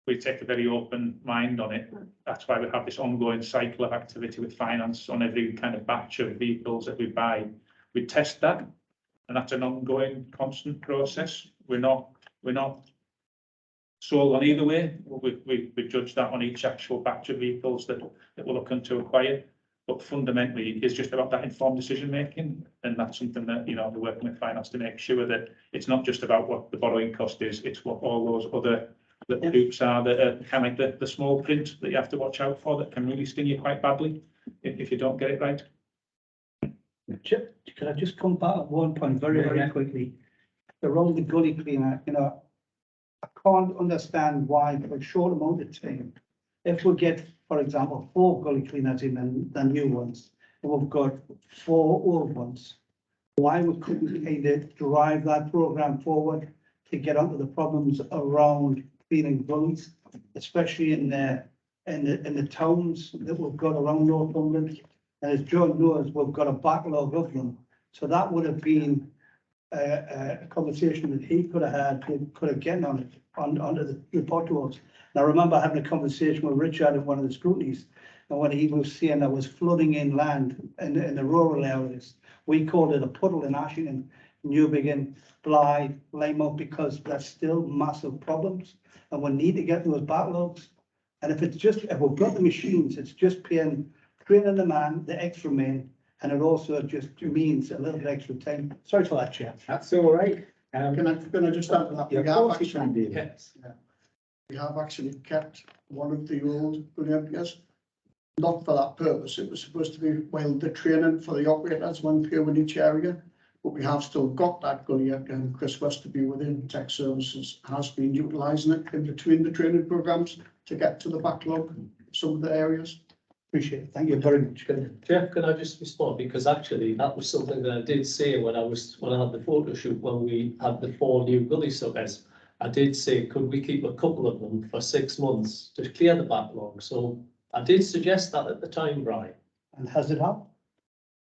We take a very open mind on it. That's why we have this ongoing cycle of activity with finance on every kind of batch of vehicles that we buy. We test that, and that's an ongoing, constant process. We're not sold on either way. We judge that on each actual batch of vehicles that we're looking to acquire. But fundamentally, it's just about that informed decision making, and that's something that, you know, we're working with finance to make sure that it's not just about what the borrowing cost is, it's what all those other little hoops are that are kind of like the small print that you have to watch out for that can really sting you quite badly if you don't get it right. Can I just come back at one point very quickly? Around the gully cleaner, you know, I can't understand why for a short amount of time, if we get, for example, 4 gully cleaners in and the new ones, and we've got 4 old ones, why we couldn't kind of drive that program forward to get onto the problems around cleaning gullies, especially in the towns that we've got around Northumberland. And as John knows, we've got a backlog of them. So that would have been a conversation that he could have had, could have gotten on it, onto the potholes. And I remember having a conversation with Richard at one of the scrutinies, and when he was saying there was flooding inland in the rural areas, we called it a puddle in Ashington, Newbiggin, Blythe, Lymouth, because there's still massive problems, and we need to get those backlogs. And if we've got the machines, it's just training the man, the extra men, and it also just means a little bit extra time. Sorry for that, Chair. That's all right. Can I just add to that? Yeah, of course you can, David. Yes. We have actually kept one of the old Gully, not for that purpose. It was supposed to be, well, the training for the operators, one peer in each area. But we have still got that Gully, and Chris Westerby within Tech Services has been utilising it in between the training programmes to get to the backlog of some of the areas. Appreciate it. Thank you very much. Jeff, can I just respond? Because actually that was something that I did say when I had the photo shoot, when we had the 4 new gully subbers. I did say, could we keep a couple of them for 6 months to clear the backlog? So I did suggest that at the time, Brian. And has it happened?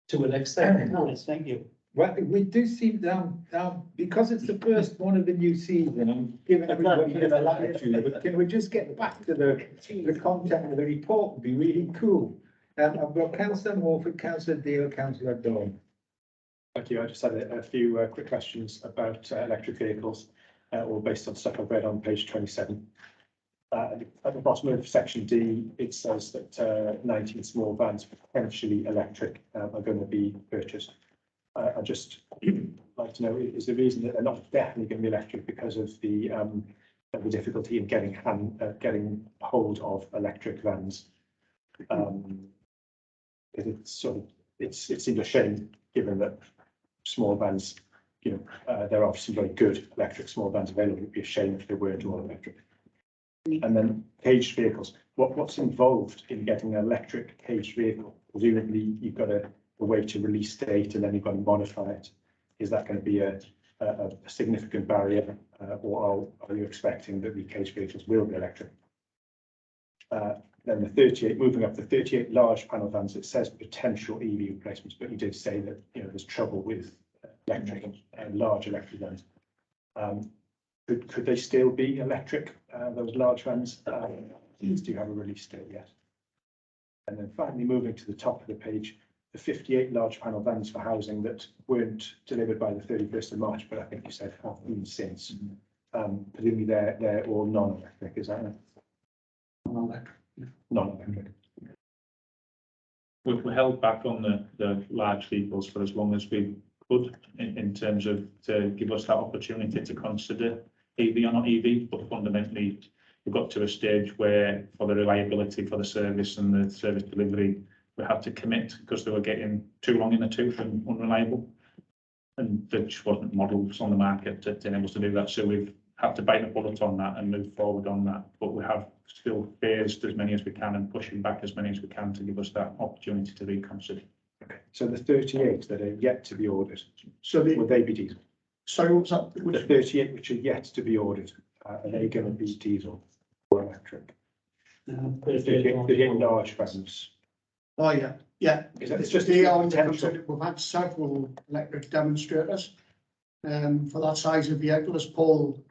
To an extent. Yes, thank you. Well, we do seem because it's the first one of the new season, I'm giving everybody a bit of latitude, but can we just get back to the content of the report? Would be really cool. I've got Councillor Morford, Councillor Dale, Councillor Dawn. Thank you. I just had a few quick questions about electric vehicles, all based on stuff I've read on page 27. At the bottom of section D, it says that 19 small vans, potentially electric, are going to be purchased. I'd just like to know, is the reason that they're not definitely going to be electric because of the difficulty in getting hold of electric vans? It seems a shame, given that small vans, you know, there are some very good electric small vans available. It'd be a shame if they weren't all electric. And then caged vehicles. What's involved in getting an electric caged vehicle? Presumably, you've got a way to release date, and then you've got to modify it. Is that going to be a significant barrier, or are you expecting that the caged vehicles will be electric? Then the 38, moving up the 38 large panel vans, it says potential EV replacements, but you did say that, you know, there's trouble with electric and large electric vans. Could they still be electric, those large vans? Do you have a release date yet? And then finally, moving to the top of the page, the 58 large panel vans for housing that weren't delivered by the 31st of March, but I think you said have been since. Presumably they're all non-electric, is that right? Non-electric. Non-electric. We held back on the large vehicles for as long as we could in terms of to give us that opportunity to consider EV or not EV, but fundamentally we got to a stage where for the reliability for the service and the service delivery, we had to commit because they were getting too long in the tooth and unreliable. And there just wasn't models on the market to enable us to do that. So we've had to bite the bullet on that and move forward on that. But we have still phased as many as we can and pushing back as many as we can to give us that opportunity to reconsider. Okay, so the 38 that are yet to be ordered, So would they be diesel? sorry, what was that? The 38 which are yet to be ordered, are they going to be diesel or electric? 38 large vans. Oh, yeah. Yeah, It's just they are potential. we've had several electric demonstrators. For that size of vehicle, as Paul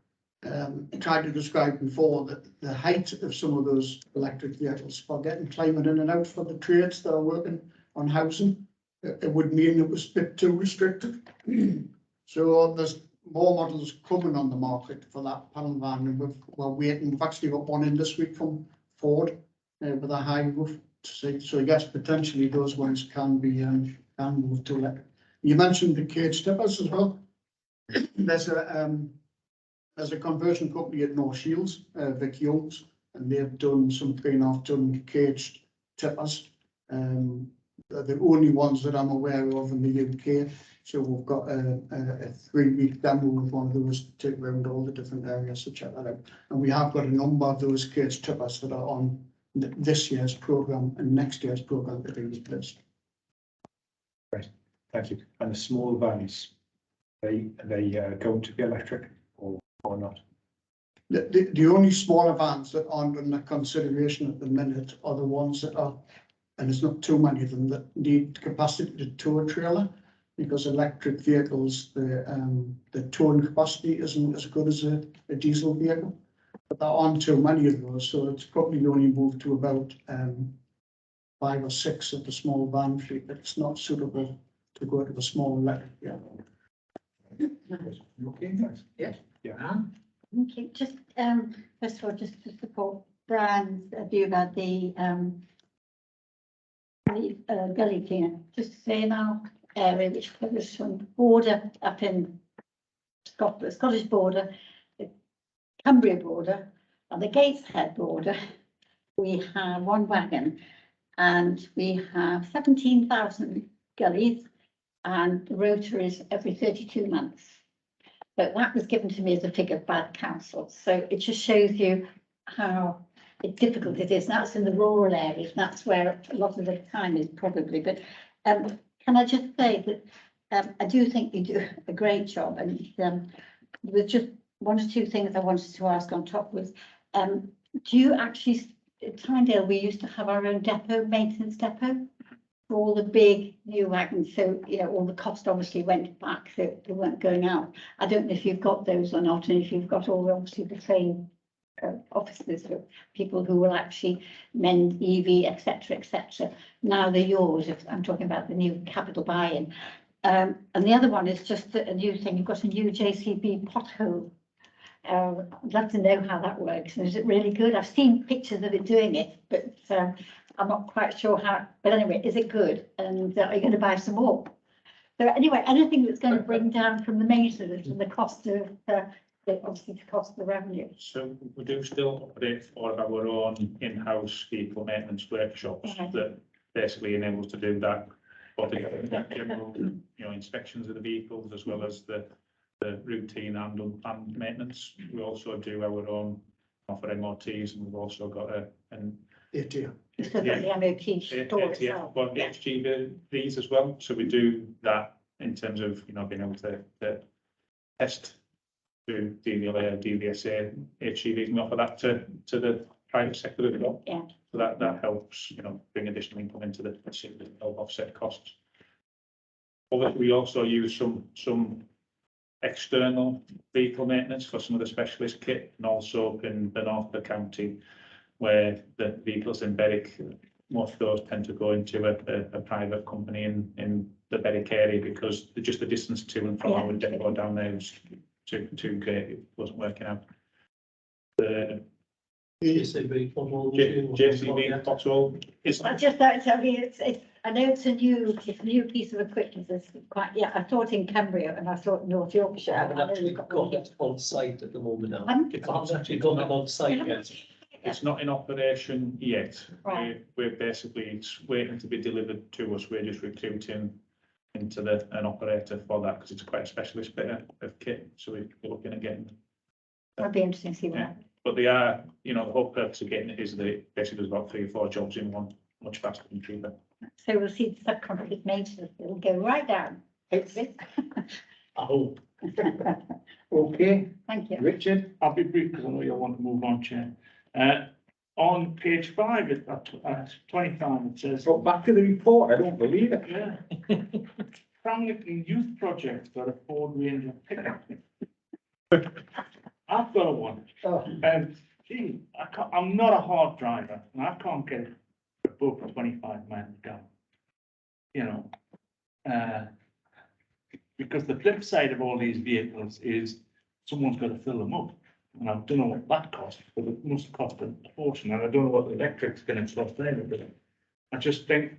tried to describe before, that the height of some of those electric vehicles for getting climate in and out for the trades that are working on housing, it would mean it was a bit too restricted. So there's more models coming on the market for that panel van, and we're waiting. We've actually got one in this week from Ford with a high roof. So yes, potentially those ones can be can move to electric. You mentioned the cage tippers as well. There's a conversion company at North Shields, Vic Young's, and they've done some 3.5 ton caged tippers. They're the only ones that I'm aware of in the UK. So we've got a 3-week demo with one of those to take around all the different areas to check that out. And we have got a number of those caged tippers that are on this year's programme and next year's programme to be replaced. Right, thank you. And the small vans, are they going to be electric or not? The only smaller vans that aren't under consideration at the minute are the ones that are, and there's not too many of them, that need capacity to tow a trailer, because electric vehicles, the towing capacity isn't as good as a diesel vehicle. But there aren't too many of those, so it's probably only moved to about 5 or 6 of the small van fleet. It's not suitable to go to the small electric vehicle. Okay, thanks. Yeah. Yeah. Okay, just, first of all, just to support Brian's view about the gully cleaner, just to say in our area, which covers from the border up in Scotland, Scottish border, the Cumbria border, and the Gateshead border, we have 1 wagon, and we have 17,000 gullies, and the rota is every 32 months. But that was given to me as a figure by the council, so it just shows you how difficult it is. And that's in the rural areas, that's where a lot of the time is probably. But can I just say that I do think you do a great job, and with just 1 or 2 things I wanted to ask on top was, do you actually, at Tynedale, we used to have our own depot, maintenance depot, for all the big new wagons, so you know all the cost obviously went back, so they weren't going out. I don't know if you've got those or not, and if you've got all obviously the same officers for people who will actually mend EV, etc. Now they're yours. If I'm talking about the new capital buy-in, and the other one is just a new thing. You've got a new JCB pothole. I'd love to know how that works. And is it really good? I've seen pictures of it doing it, but I'm not quite sure how. But anyway, is it good? And are you going to buy some more? So anyway, anything that's going to bring down from the maintenance and the cost of obviously the cost of the revenue. So we do still operate 4 of our own in-house vehicle maintenance workshops that basically enable us to do that. But the general, inspections of the vehicles, as well as the routine and maintenance. We also do our own offer MOTs, and we've also got an ATM. So Yeah. the MOT store itself. But HGVs as well. So we do that in terms of being able to test through DVSA HGVs, and offer that to the private sector as well. Yeah. So that helps bring additional income into the city to help offset costs. Although we also use some external vehicle maintenance for some of the specialist kit, and also up in the north of the county, where the vehicles in Berwick, most of those tend to go into a private company in the Berwick area, because just the distance to and from our depot down there was too great. It wasn't working out. The JCB pothole is. I just don't tell you, it's I know it's a new piece of equipment. It's quite, I thought in Cumbria and I thought North Yorkshire. I haven't actually got it on site at the moment now. Pardon? I haven't actually got it on site yet. It's not in operation yet. Right. We're basically waiting to be delivered to us. We're just recruiting into an operator for that, because it's quite a specialist bit of kit. So we're looking at getting. I'd be interested to see what. But they are, the whole purpose of getting it is that basically there's about 3 or 4 jobs in one, much faster and cheaper. So we'll see the subcontract maintenance. It'll go right down. Hopefully. I hope. Okay, Thank you. Richard. I'll be brief because I know you'll want to move on, Chair. on page 5, at 25, it says, So back to the report, I don't believe it. yeah. Family and youth project got a Ford Ranger pickup. I've got one, Oh, and gee, I'm not a hard driver, and I can't get above 25 miles an hour. You know, because the flip side of all these vehicles is someone's got to fill them up. And I don't know what that costs, but it must cost a fortune, and I don't know what the electric's gonna cost either, but I just think,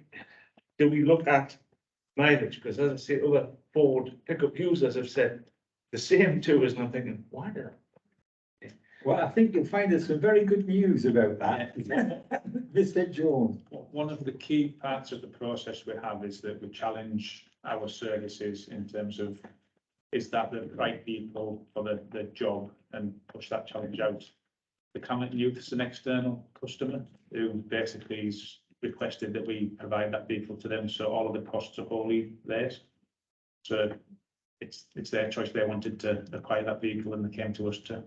do we look at mileage? Because as I say, other Ford pickup users have said the same to us, and I'm thinking, why did I? well, I think you'll find there's some very good news about that. Mr. Jones. One of the key parts of the process we have is that we challenge our services in terms of, is that the right people for the job, and push that challenge out. The Camden Youth is an external customer who basically is requested that we provide that vehicle to them, so all of the costs are wholly theirs. So it's their choice. They wanted to acquire that vehicle and they came to us to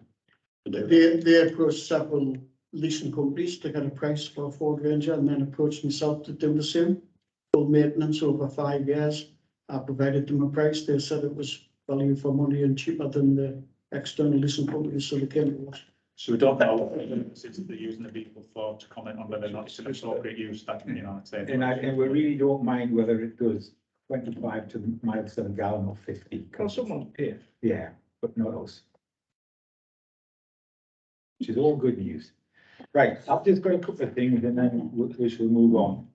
do it. They approached several leasing companies to get a price for a Ford Ranger, and then approached myself to do the same. Full maintenance over 5 years. I provided them a price. They said it was value for money and cheaper than the external leasing companies, so they came to us. So we don't know what purposes they're using the vehicle for, to comment on whether or not it's an appropriate use, that, you know, it's And we really don't mind whether it goes 25 to miles to the gallon or 50. Well, someone's paid. Yeah, but not us. Which is all good news. Right, I've just got a couple of things and then we shall move on.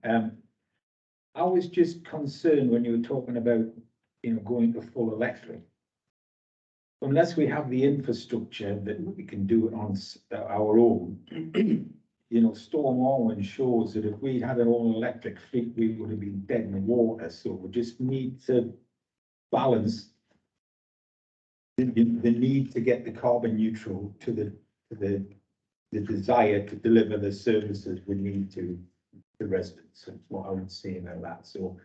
I was just concerned when you were talking about, you know, going to full electric. Unless we have the infrastructure that we can do it on our own, you know, Storm Orwin shows that if we had an all-electric fleet, we would have been dead in the water. So we just need to balance the need to get the carbon neutral to the desire to deliver the services we need to the residents. That's what I would say about that. So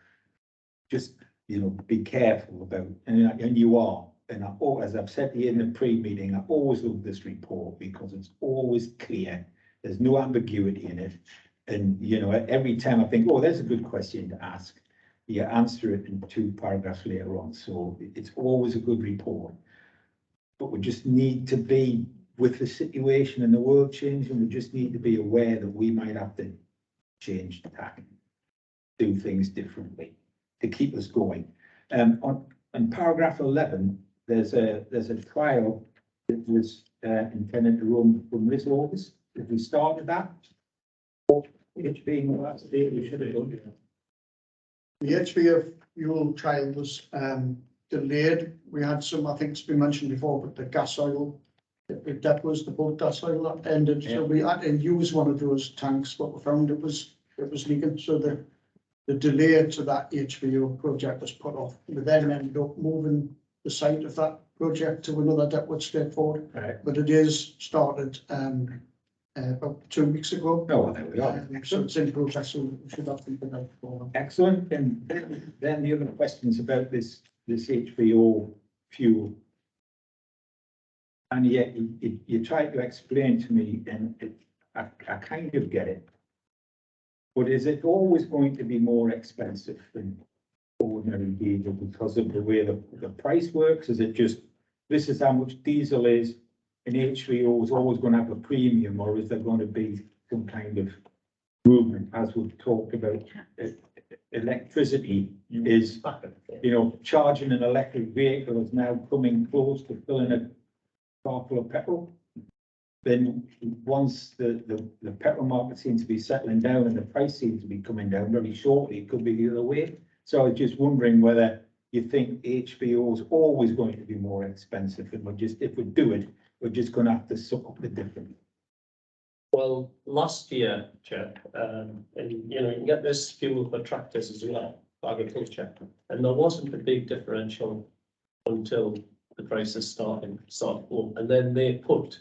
just, you know, be careful about, and you are. And as I've said here in the pre-meeting, I always love this report because it's always clear. There's no ambiguity in it. And, you know, every time I think, oh, there's a good question to ask, you answer it in 2 paragraphs later on. So it's always a good report. But we just need to be, with the situation and the world changing, we just need to be aware that we might have to change tack, do things differently to keep us going. On paragraph 11, there's a trial that was intended to run from this August. If we started that, it being the last day, we should have done it. The HVF fuel trial was delayed. We had some, I think it's been mentioned before, but the gas oil, that was the bulk gas oil that ended. So we had to use one of those tanks, but we found it was leaking. So the delay to that HVO project was put off. We then ended up moving the site of that project to another Deptford State Ford. Right. But it is started about 2 weeks ago. Oh, there we are. So it's in progress, so we should have something out for them. Excellent. And then the other questions about this HVO fuel. And yet you try to explain to me, and I kind of get it. But is it always going to be more expensive than ordinary diesel because of the way the price works? Is it just, this is how much diesel is, and HVO is always going to have a premium, or is there going to be some kind of movement, as we've talked about? Electricity is, you know, charging an electric vehicle is now coming close to filling a car full of petrol. Then once the petrol market seems to be settling down and the price seems to be coming down very shortly, it could be the other way. So I was just wondering whether you think HVO is always going to be more expensive, and if we do it, we're just going to have to suck up the difference. Well, last year, Chair, and you know, you can get this fuel for tractors as well, for agriculture, and there wasn't a big differential until the prices started up, and then they put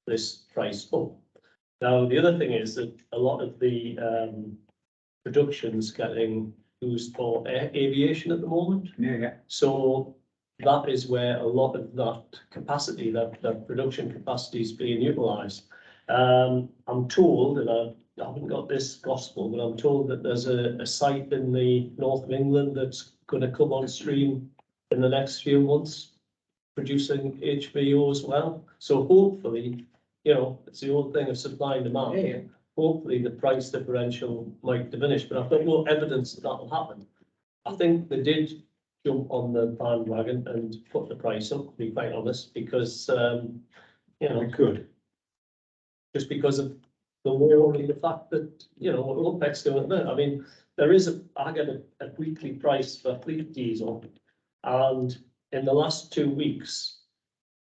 this price up. Now, the other thing is that a lot of the production's getting used for aviation at the moment. Yeah. So that is where a lot of that capacity, that production capacity is being utilised. I'm told, and I haven't got this gospel, but I'm told that there's a site in the north of England that's going to come on stream in the next few months, producing HBO as well. So hopefully, you know, it's the old thing of supply and demand. Yeah. Hopefully the price differential might diminish, but I've got no evidence that that'll happen. I think they did jump on the bandwagon and put the price up, to be quite honest, because, you know, We could. just because of the war and the fact that, you know, what OPEC's doing at the minute. I mean, there is I get a weekly price for fleet diesel, and in the last 2 weeks,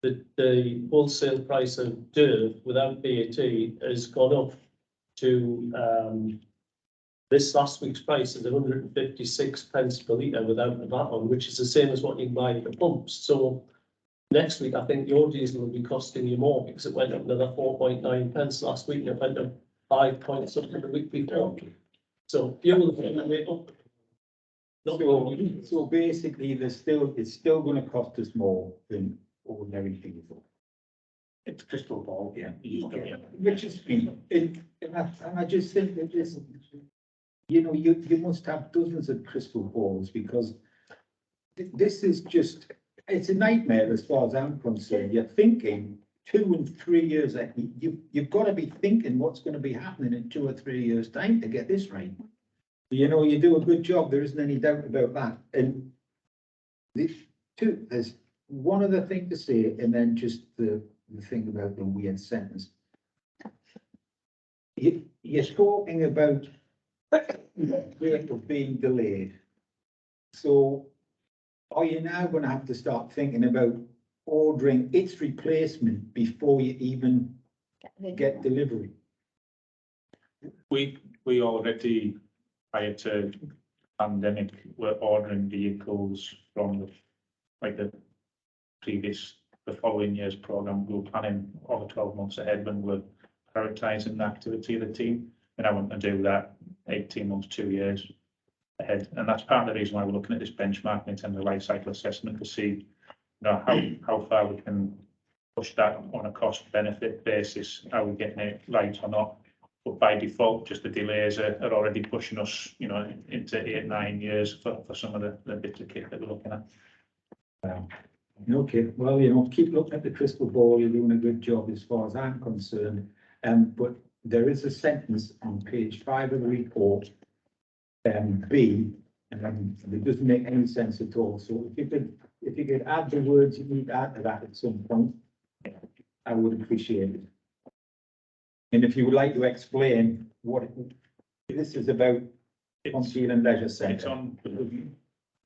the wholesale price of DERV without VAT has gone up to, this last week's price is 156 pence per litre without the VAT on, which is the same as what you can buy at the pumps. So next week, I think your diesel will be costing you more because it went up another 4.9 pence last week and it went up 5 points something the week before. So fuel is going to way up. So basically, it's still going to cost us more than ordinary diesel. It's crystal ball, yeah. Which is, and I just think that this, you know, you must have dozens of crystal balls because this is just, it's a nightmare as far as I'm concerned. You're thinking 2 and 3 years ahead. You've got to be thinking what's going to be happening in 2 or 3 years' time to get this right. You know, you do a good job. There isn't any doubt about that. And there's one other thing to say, and then just the thing about the weird sentence. You're talking about vehicles being delayed. So are you now going to have to start thinking about ordering its replacement before you even get delivery? We already, prior to pandemic, were ordering vehicles from the following year's programme. We were planning over 12 months ahead when we're prioritising the activity of the team. And I want to do that 18 months, 2 years ahead. And that's part of the reason why we're looking at this benchmarking in terms of life cycle assessment to see, you know, how far we can push that on a cost benefit basis. Are we getting it right or not? But by default, just the delays are already pushing us, you know, into 8, 9 years for some of the bits of kit that we're looking at. Okay, well, you know, keep looking at the crystal ball. You're doing a good job as far as I'm concerned. But there is a sentence on page 5 of the report, B, and it doesn't make any sense at all. So if you could add the words you need to add to that at some point, I would appreciate it. And if you would like to explain what this is about, Conceal and Leisure Centre. It's on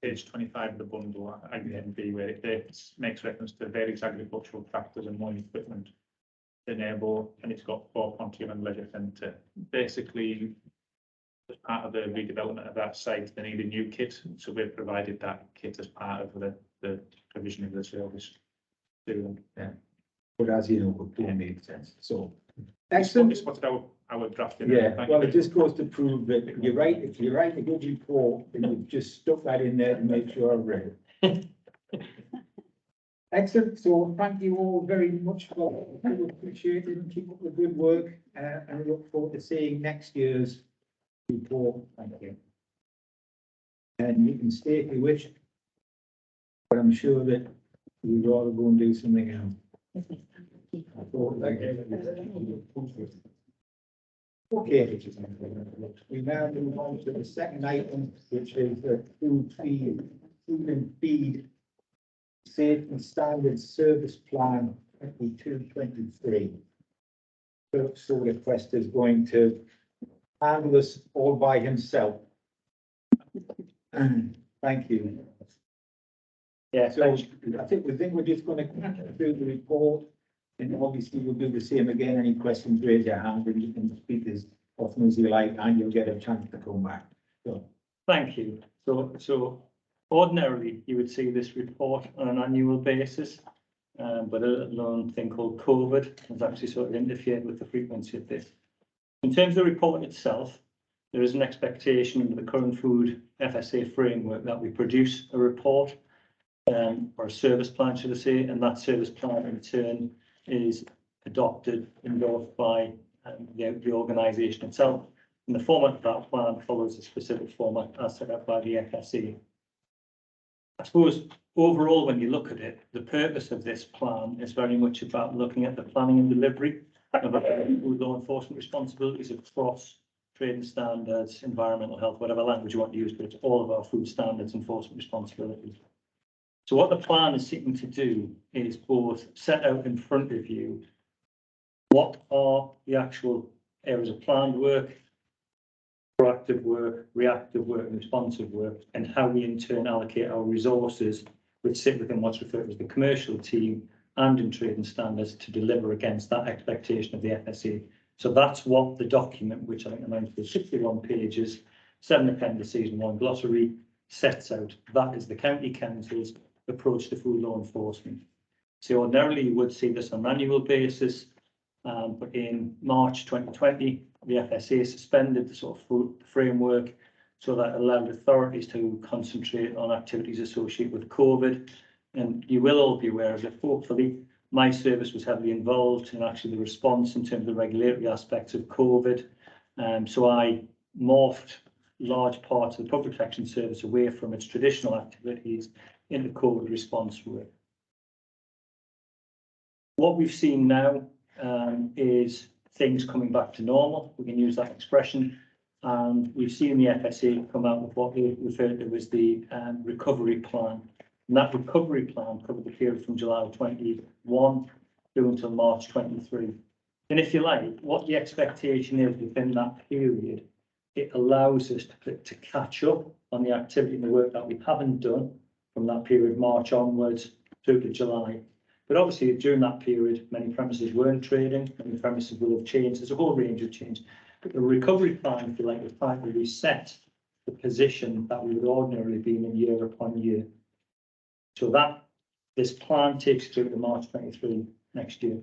page 25 of the bundle, again, B, where it makes reference to various agricultural tractors and mowing equipment enable, and it's got for Conceal and Leisure Centre. Basically, as part of the redevelopment of that site, they need a new kit, so we've provided that kit as part of the provision of the service to them. Yeah. But as you know, it don't make sense. So Excellent. excellent. It's what our drafting. Yeah, well, it just goes to prove that you're right. If you write a good report, then you've just stuck that in there to make sure I've read it. Excellent. So thank you all very much for appreciate it and keep up the good work. And I look forward to seeing next year's report. Thank you. And you can stay if you wish, but I'm sure that you'd rather go and do something else. Okay, we now move on to the second item, which is the food and feed safety standards service plan 22-23. So the quest is going to handle this all by himself. Thank you. Yeah, So I think we're just going to do the report, and obviously we'll do the same again. Any questions, raise your hand, and you can speak as often as you like, and you'll get a chance to come back. So. thank you. So ordinarily, you would see this report on an annual basis, but a known thing called COVID has actually sort of interfered with the frequency of this. In terms of the report itself, there is an expectation under the current food FSA framework that we produce a report or a service plan, should I say, and that service plan in turn is adopted, endorsed by the organisation itself. And the format of that plan follows a specific format as set up by the FSA. I suppose overall, when you look at it, the purpose of this plan is very much about looking at the planning and delivery of food law enforcement responsibilities across trading standards, environmental health, whatever language you want to use, but it's all of our food standards enforcement responsibilities. So what the plan is seeking to do is both set out in front of you what are the actual areas of planned work, proactive work, reactive work, and responsive work, and how we in turn allocate our resources, which sit within what's referred to as the commercial team and in trading standards to deliver against that expectation of the FSA. So that's what the document, which I think amounts to 61 pages, 7 appendices and 1 glossary, sets out. That is the County Council's approach to food law enforcement. So ordinarily you would see this on an annual basis, but in March 2020, the FSA suspended the sort of food framework so that allowed authorities to concentrate on activities associated with COVID. And you will all be aware of it. Hopefully, my service was heavily involved in actually the response in terms of the regulatory aspects of COVID. So I morphed large parts of the Public Protection Service away from its traditional activities into COVID response work. What we've seen now is things coming back to normal. We can use that expression. And we've seen the FSA come out with what they referred to as the recovery plan. And that recovery plan covered the period from July 21 through until March 23. And if you like, what the expectation is within that period, it allows us to catch up on the activity and the work that we haven't done from that period, March onwards through to July. But obviously during that period, many premises weren't trading, many premises will have changed. There's a whole range of change. But the recovery plan, if you like, is trying to reset the position that we would ordinarily be in year upon year. So that this plan takes through to March 23 next year.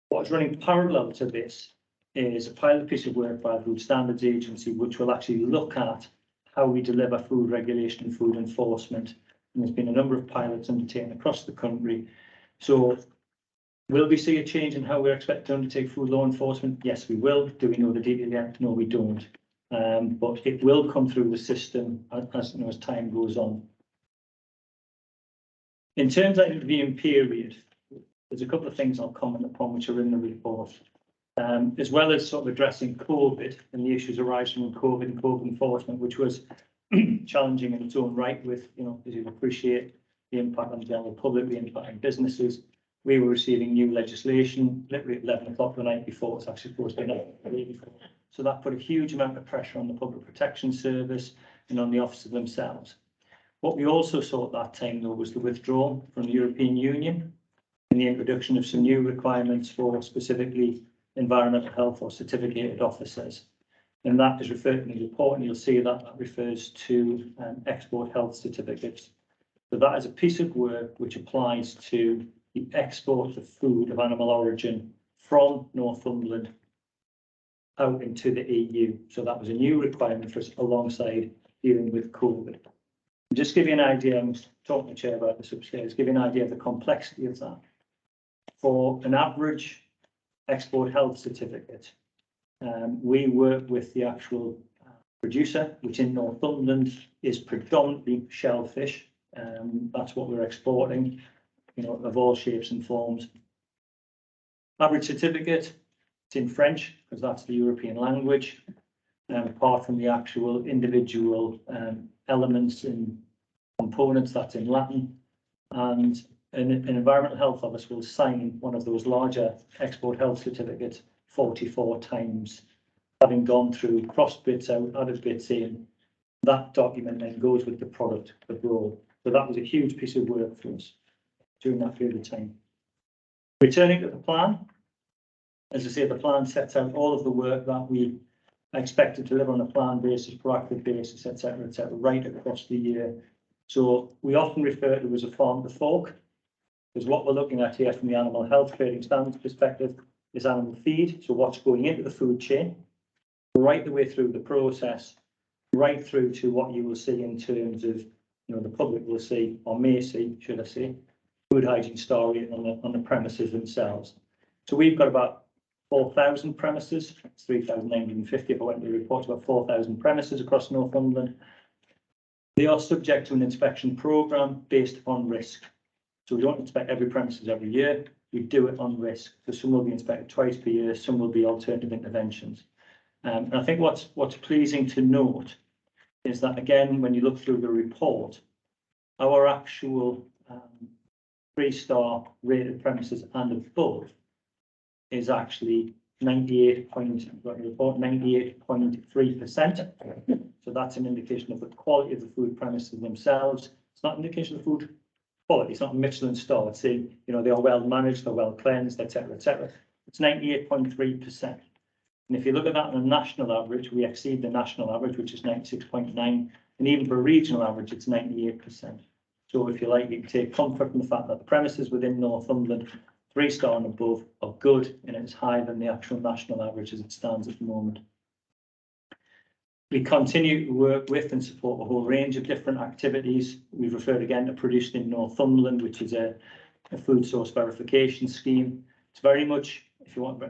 What's running parallel to this is a pilot piece of work by the Food Standards Agency, which will actually look at how we deliver food regulation and food enforcement. And there's been a number of pilots undertaken across the country. So will we see a change in how we're expected to undertake food law enforcement? Yes, we will. Do we know the detail yet? No, we don't. But it will come through the system as time goes on. In terms of the intervening period, there's a couple of things I'll comment upon which are in the report. As well as sort of addressing COVID and the issues arising from COVID and COVID enforcement, which was challenging in its own right with, as you appreciate, the impact on the general public, the impact on businesses. We were receiving new legislation literally at 11 o'clock the night before. It's actually supposed to be the day before. So that put a huge amount of pressure on the Public Protection Service and on the officers themselves. What we also saw at that time, though, was the withdrawal from the European Union and the introduction of some new requirements for specifically environmental health or certificated officers. And that is referred to in the report, and you'll see that that refers to export health certificates. So that is a piece of work which applies to the export of food of animal origin from Northumberland out into the EU. So that was a new requirement for us alongside dealing with COVID. Just give you an idea, I'm talking to the chair about this upstairs, give you an idea of the complexity of that. For an average export health certificate, we work with the actual producer, which in Northumberland is predominantly shellfish. That's what we're exporting, of all shapes and forms. Average certificate, it's in French because that's the European language. Apart from the actual individual elements and components, that's in Latin. And an environmental health officer will sign one of those larger export health certificates 44 times, having gone through cross bits out, added bits in. That document then goes with the product abroad. So that was a huge piece of work for us during that period of time. Returning to the plan, as I say, the plan sets out all of the work that we expect to deliver on a plan basis, proactive basis, etc., right across the year. So we often refer to it as a farm to fork, because what we're looking at here from the animal health trading standards perspective is animal feed. So what's going into the food chain, right the way through the process, right through to what you will see in terms of, the public will see, or may see, should I say, food hygiene star rating on the premises themselves. So we've got about 4,000 premises, it's 3,950 if I went to the report, about 4,000 premises across Northumberland. They are subject to an inspection programme based upon risk. So we don't inspect every premises every year, we do it on risk. So some will be inspected twice per year, some will be alternative interventions. And I think what's pleasing to note is that, again, when you look through the report, our actual 3-star rated premises and above is actually 98.3%. So that's an indication of the quality of the food premises themselves. It's not an indication of food quality. It's not a Michelin star. It's saying, you know, they are well managed, they're well cleansed, etc., etc. It's 98.3%. And if you look at that on a national average, we exceed the national average, which is 96.9. And even for a regional average, it's 98%. So if you like, you can take comfort in the fact that the premises within Northumberland, 3-star and above, are good, and it's higher than the actual national average as it stands at the moment. We continue to work with and support a whole range of different activities. We've referred again to Produced in Northumberland, which is a food source verification scheme. It's very much, if you want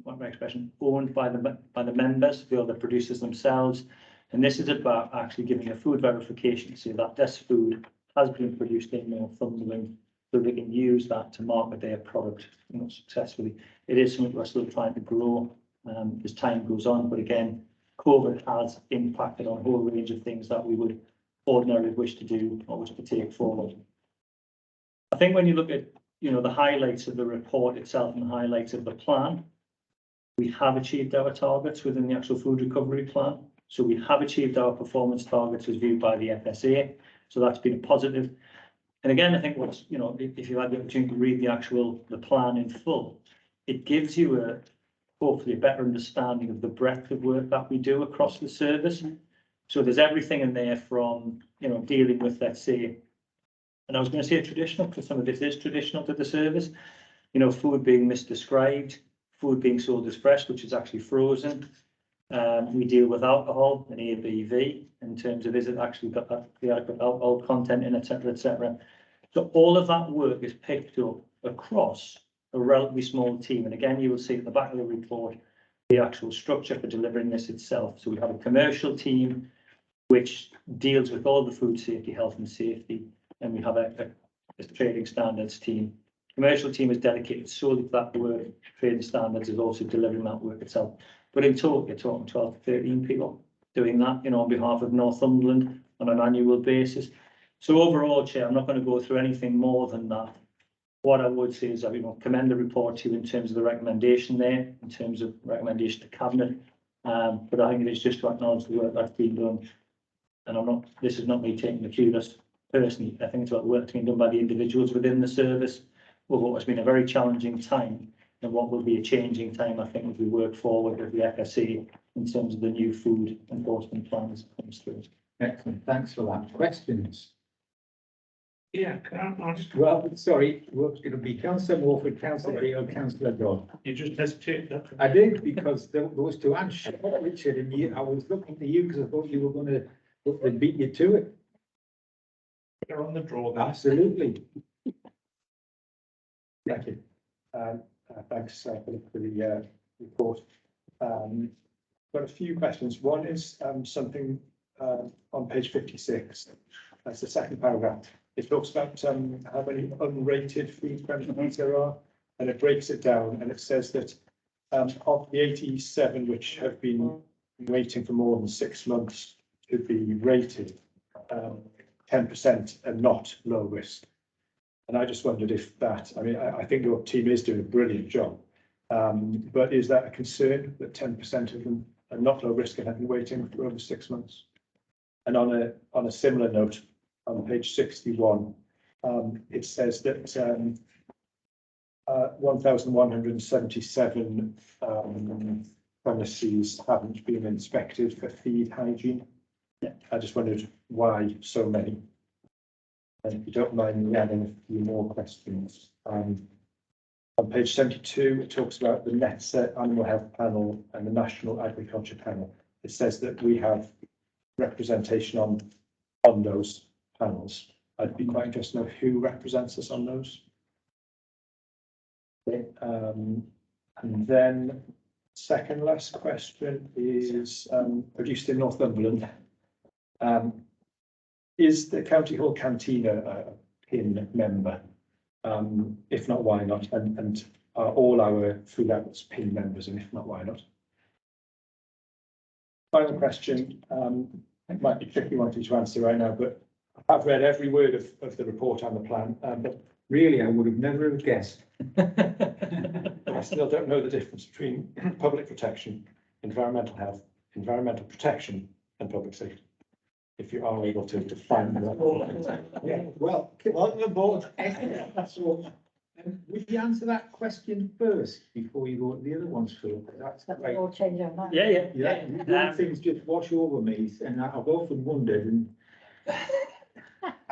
my expression, owned by the members, the producers themselves. And this is about actually giving a food verification to say that this food has been produced in Northumberland, so they can use that to market their product, you know, successfully. It is something we're still trying to grow as time goes on, but again, COVID has impacted on a whole range of things that we would ordinarily wish to do or wish to take forward. I think when you look at, you know, the highlights of the report itself and the highlights of the plan, we have achieved our targets within the actual food recovery plan. So we have achieved our performance targets as viewed by the FSA. So that's been a positive. And again, I think what's, you know, if you had the opportunity to read the plan in full, it gives you hopefully a better understanding of the breadth of work that we do across the service. So there's everything in there from, you know, dealing with, let's say, and I was going to say traditional, because some of this is traditional to the service, you know, food being misdescribed, food being sold as fresh, which is actually frozen. We deal with alcohol and ABV in terms of, is it actually got the adequate alcohol content in, etc., etc. So all of that work is picked up across a relatively small team. And again, you will see at the back of the report, the actual structure for delivering this itself. So we have a commercial team, which deals with all the food safety, health and safety. And we have a trading standards team. Commercial team is dedicated solely to that work. Trading standards is also delivering that work itself. But in total, you're talking 12 to 13 people doing that, you know, on behalf of Northumberland on an annual basis. So overall, Chair, I'm not going to go through anything more than that. What I would say is, you know, commend the report to you in terms of the recommendation there, in terms of recommendation to Cabinet. But I think it is just to acknowledge the work that's been done. And this is not me taking the kudos personally. I think it's about the work that's been done by the individuals within the service over what has been a very challenging time and what will be a changing time, I think, as we work forward with the FSA in terms of the new food enforcement plan as it comes through. Excellent, thanks for that. Questions? Yeah, can I ask? Well, sorry, it'll be Councillor Morford, Councillor Beale, Councillor Dodd. You just hesitate that. I did, because those two answers, Richard, and I was looking to you because I thought you were going to beat you to it. They're on the draw then. Absolutely. Thank you. Thanks for the report. Got a few questions. One is something on page 56. That's the second paragraph. It talks about how many unrated food premises there are, and it breaks it down, and it says that of the 87 which have been waiting for more than 6 months to be rated, 10% are not low risk. And I just wondered if that, I mean, I think your team is doing a brilliant job, but is that a concern that 10% of them are not low risk and have been waiting for over 6 months? And on a similar note, on page 61, it says that 1,177 premises haven't been inspected for feed hygiene. I just wondered why so many. And if you don't mind me adding a few more questions. On page 72, it talks about the NETSA Animal Health Panel and the National Agriculture Panel. It says that we have representation on those panels. I'd be quite interested to know who represents us on those. Okay. And then second last question is produced in Northumberland. Is the County Hall Cantina a PIN member? If not, why not? And are all our food outlets PIN members? And if not, why not? Final question. It might be a tricky one to answer right now, but I've read every word of the report and the plan, but Really, I would have never have guessed. I still don't know the difference between public protection, environmental health, environmental protection, and public safety. If you are able to define that. Yeah, well, on the board. So, would you answer that question first before you go to the other ones, Phil? That's right. All change our mind. Yeah. Yeah, things just wash over me, and I've often wondered, and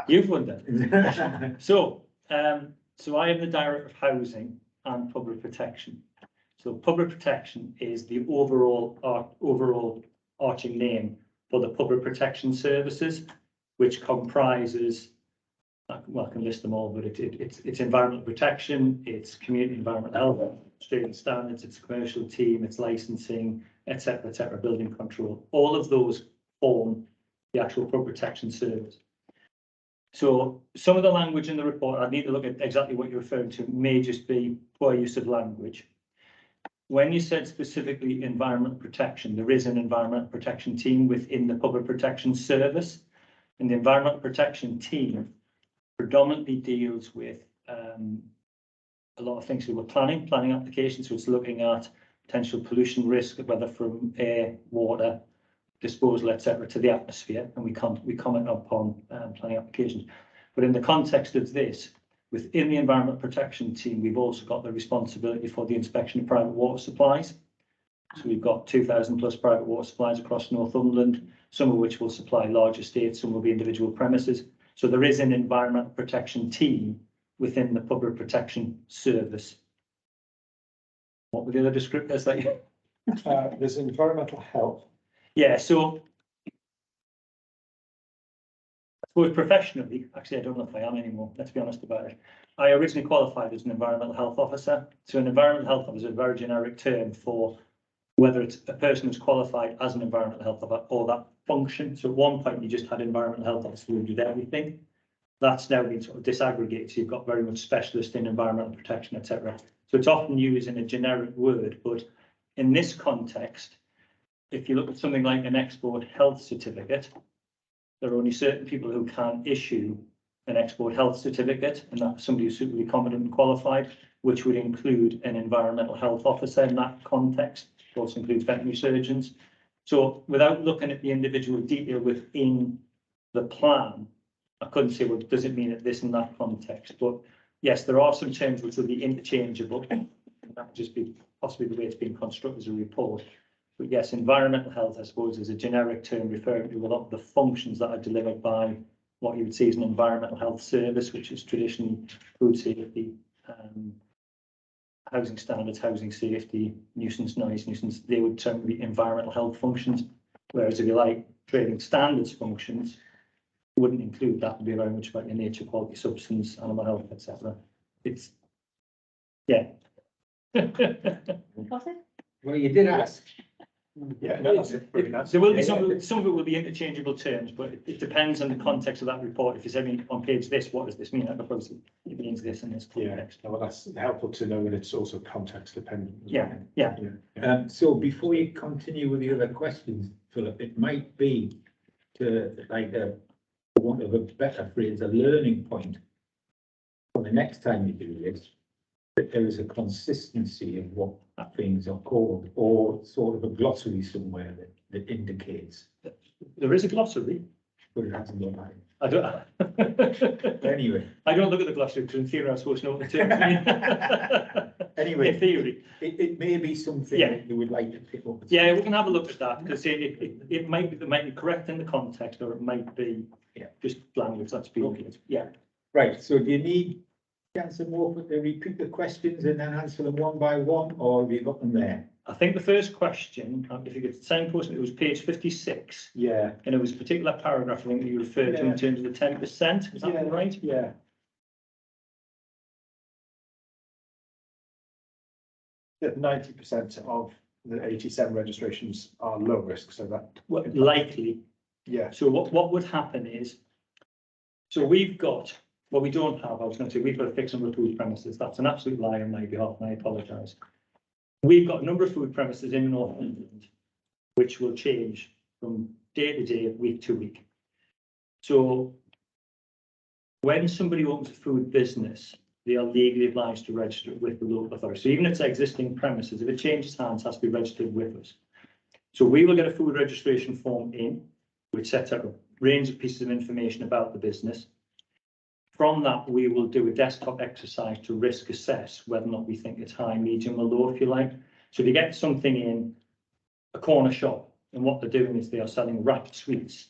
You've wondered. So I am the Director of Housing and Public Protection. So public protection is the overall arching name for the public protection services, which comprises, well, I can list them all, but it's environmental protection, it's community environmental health, Australian standards, it's commercial team, it's licensing, etc., building control. All of those form the actual public protection service. So some of the language in the report, I need to look at exactly what you're referring to, may just be poor use of language. When you said specifically environmental protection, there is an environmental protection team within the public protection service, and the environmental protection team predominantly deals with a lot of things to do with planning applications. So it's looking at potential pollution risk, whether from air, water, disposal, etc., to the atmosphere, and we comment upon planning applications. But in the context of this, within the environmental protection team, we've also got the responsibility for the inspection of private water supplies. So we've got 2,000 plus private water supplies across Northumberland, some of which will supply large estates, some will be individual premises. So there is an environmental protection team within the public protection service. What were the other descriptors that you? There's environmental health. Yeah, so I suppose professionally, actually, I don't know if I am anymore, let's be honest about it. I originally qualified as an environmental health officer. So an environmental health officer is a very generic term for whether it's a person who's qualified as an environmental health officer or that function. So at one point, you just had environmental health officer who did everything. That's now been sort of disaggregated. So you've got very much specialist in environmental protection, etc. So it's often used in a generic word, but in this context, if you look at something like an export health certificate, there are only certain people who can issue an export health certificate, and that's somebody who's suitably competent and qualified, which would include an environmental health officer in that context. It also includes veterinary surgeons. So without looking at the individual detail within the plan, I couldn't say, well, does it mean at this and that context? But yes, there are some terms which will be interchangeable. That would just be possibly the way it's been constructed as a report. But yes, environmental health, I suppose, is a generic term referring to a lot of the functions that are delivered by what you would see as an environmental health service, which is traditionally food safety, housing standards, housing safety, nuisance, noise, nuisance. They would term be environmental health functions. Whereas if you like trading standards functions, wouldn't include that. Would be very much about your nature, quality, substance, animal health, etc. It's yeah. Was it? Well, you did ask. Yeah, no, that's it. Brilliant answer. There will be some of it will be interchangeable terms, but it depends on the context of that report. If you say on page this, what does this mean? I suppose it means this in this context. Yeah, well, that's helpful to know, and it's also context dependent. Yeah. So before you continue with the other questions, Philip, it might be to, like, for want of a better phrase, a learning point for the next time you do this, that there is a consistency of what things are called, or sort of a glossary somewhere that indicates. There is a glossary. But it hasn't been like. I don't. Anyway. I don't look at the glossary because in theory I'm supposed to know what the terms mean. Anyway, in theory, it may be something Yeah. that you would like to pick up. yeah, we can have a look at that because it might be correct in the context, or it might be just language that's being used. Yeah. Right. So do you need to answer more? Repeat the questions and then answer them one by one, or have you got them there? I think the first question, if you could signpost, it was page 56. Yeah. And it was a particular paragraph, I think, that you referred to in terms of the 10%. Is that right? Yeah. that 90% of the 87 registrations are low risk, so that, Likely. yeah, So what would happen is, so we've got, well, we don't have, I was going to say, we've got a fixed number of food premises. That's an absolute lie on my behalf, and I apologise. We've got a number of food premises in North England, which will change from day to day, week to week. So when somebody opens a food business, they are legally obliged to register it with the local authority. So even if it's existing premises, if it changes hands, it has to be registered with us. So we will get a food registration form in, which sets out a range of pieces of information about the business. From that, we will do a desktop exercise to risk assess whether or not we think it's high, medium or low, if you like. So if you get something in a corner shop and what they're doing is they are selling wrapped sweets,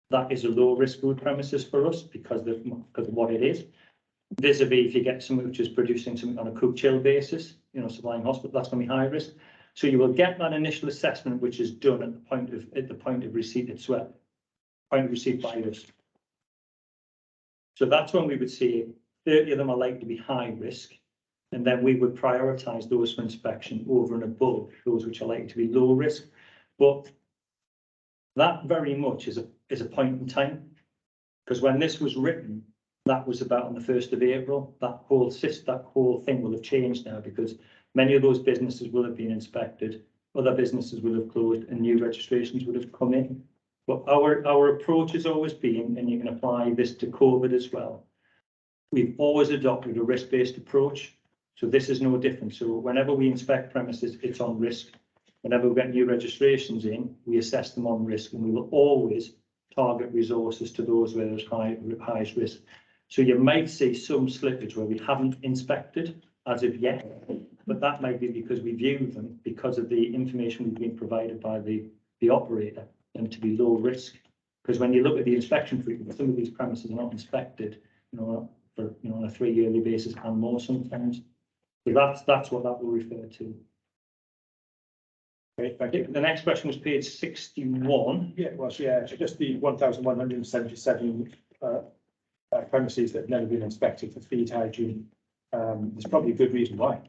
that is a low risk food premises for us because of what it is. Vis-a-vis if you get something which is producing something on a cook chill basis, you know, supplying hospital, that's going to be high risk. So you will get that initial assessment, which is done at the point of receipt itself, point of receipt by us. So that's when we would say 30 of them are likely to be high risk, and then we would prioritise those for inspection over and above those which are likely to be low risk. But that very much is a point in time, because when this was written, that was about on the 1st of April. That whole thing will have changed now because many of those businesses will have been inspected, other businesses will have closed, and new registrations would have come in. But our approach has always been, and you can apply this to COVID as well, we've always adopted a risk-based approach. So this is no different. So whenever we inspect premises, it's on risk. Whenever we get new registrations in, we assess them on risk, and we will always target resources to those where there's highest risk. So you might see some slippage where we haven't inspected as of yet, but that might be because we view them because of the information we've been provided by the operator and to be low risk. Because when you look at the inspection frequency, some of these premises are not inspected, you know, for on a 3-yearly basis and more sometimes. So that's what that will refer to. okay, thank you. The next question was page 61. Yeah, it was, yeah, just the 1,177 premises that have never been inspected for feed hygiene. There's probably a good reason why.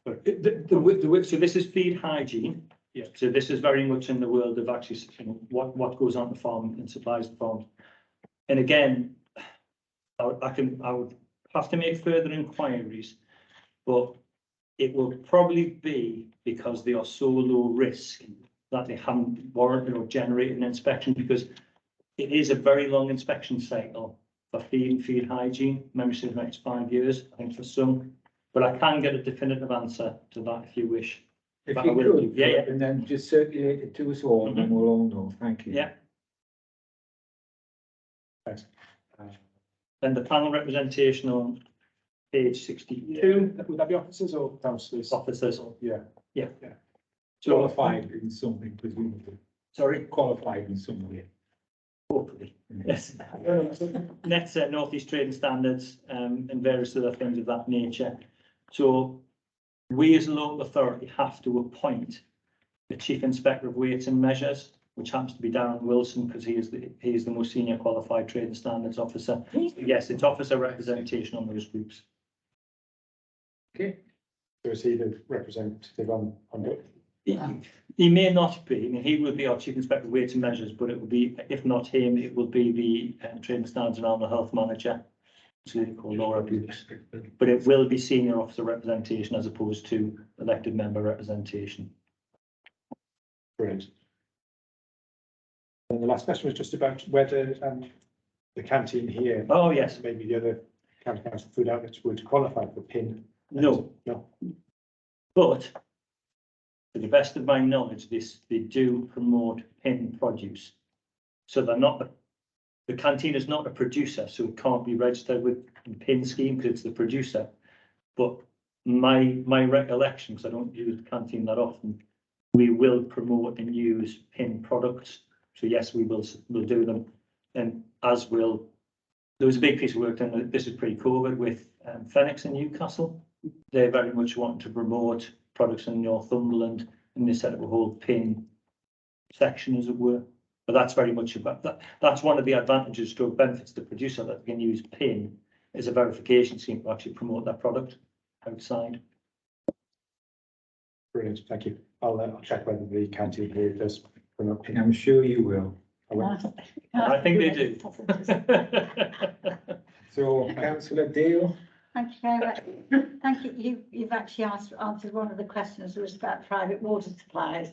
But So this is feed hygiene. Yeah. So this is very much in the world of actually, you know, what goes on the farm and supplies the farm. And again, I would have to make further inquiries, but it will probably be because they are so low risk that they haven't warranted or generated an inspection, because it is a very long inspection cycle for feed hygiene. Memory serves me, it's 5 years, I think, for some. But I can get a definitive answer to that if you wish. If But you I will could, do. Yeah. and then just circulate it to us all, and then we'll all know. Thank you. Yeah. Thanks. Then the panel representation on page 62. Would that be officers or councillors? Officers. Yeah. So, Qualified in something, presumably. sorry, Qualified in some way. hopefully. Yes. Net North East Trading Standards and various other things of that nature. So we as a local authority have to appoint the Chief Inspector of Weights and Measures, which happens to be Darren Wilson, because he is the most senior qualified Trade and Standards officer. Yes, it's officer representation on those groups. Okay. So is he the representative on it? He may not be. I mean, he would be our Chief Inspector of Weights and Measures, but it would be, if not him, it will be the Trade and Standards and Animal Health Manager, called Laura Dukes. But it will be senior officer representation as opposed to elected member representation. Brilliant. And the last question was just about whether the canteen here, Oh, yes. maybe the other county council food outlets would qualify for PIN. No. No. But to the best of my knowledge, they do promote PIN produce. So they're not, the canteen is not a producer, so it can't be registered with the PIN scheme because it's the producer. But my recollection, because I don't use the canteen that often, we will promote and use PIN products. So yes, we'll do them. And as will, there was a big piece of work done, this is pre-COVID, with Phoenix in Newcastle. They very much want to promote products in Northumberland, and they set up a whole PIN section, as it were. But that's very much about that. That's one of the advantages to benefits the producer, that they can use PIN as a verification scheme to actually promote that product outside. Brilliant, thank you. I'll check whether the county here does come up. I'm sure you will. I think they do. So councillor Deal, Thank you very much. Thank you. You've actually answered one of the questions, was about private water supplies.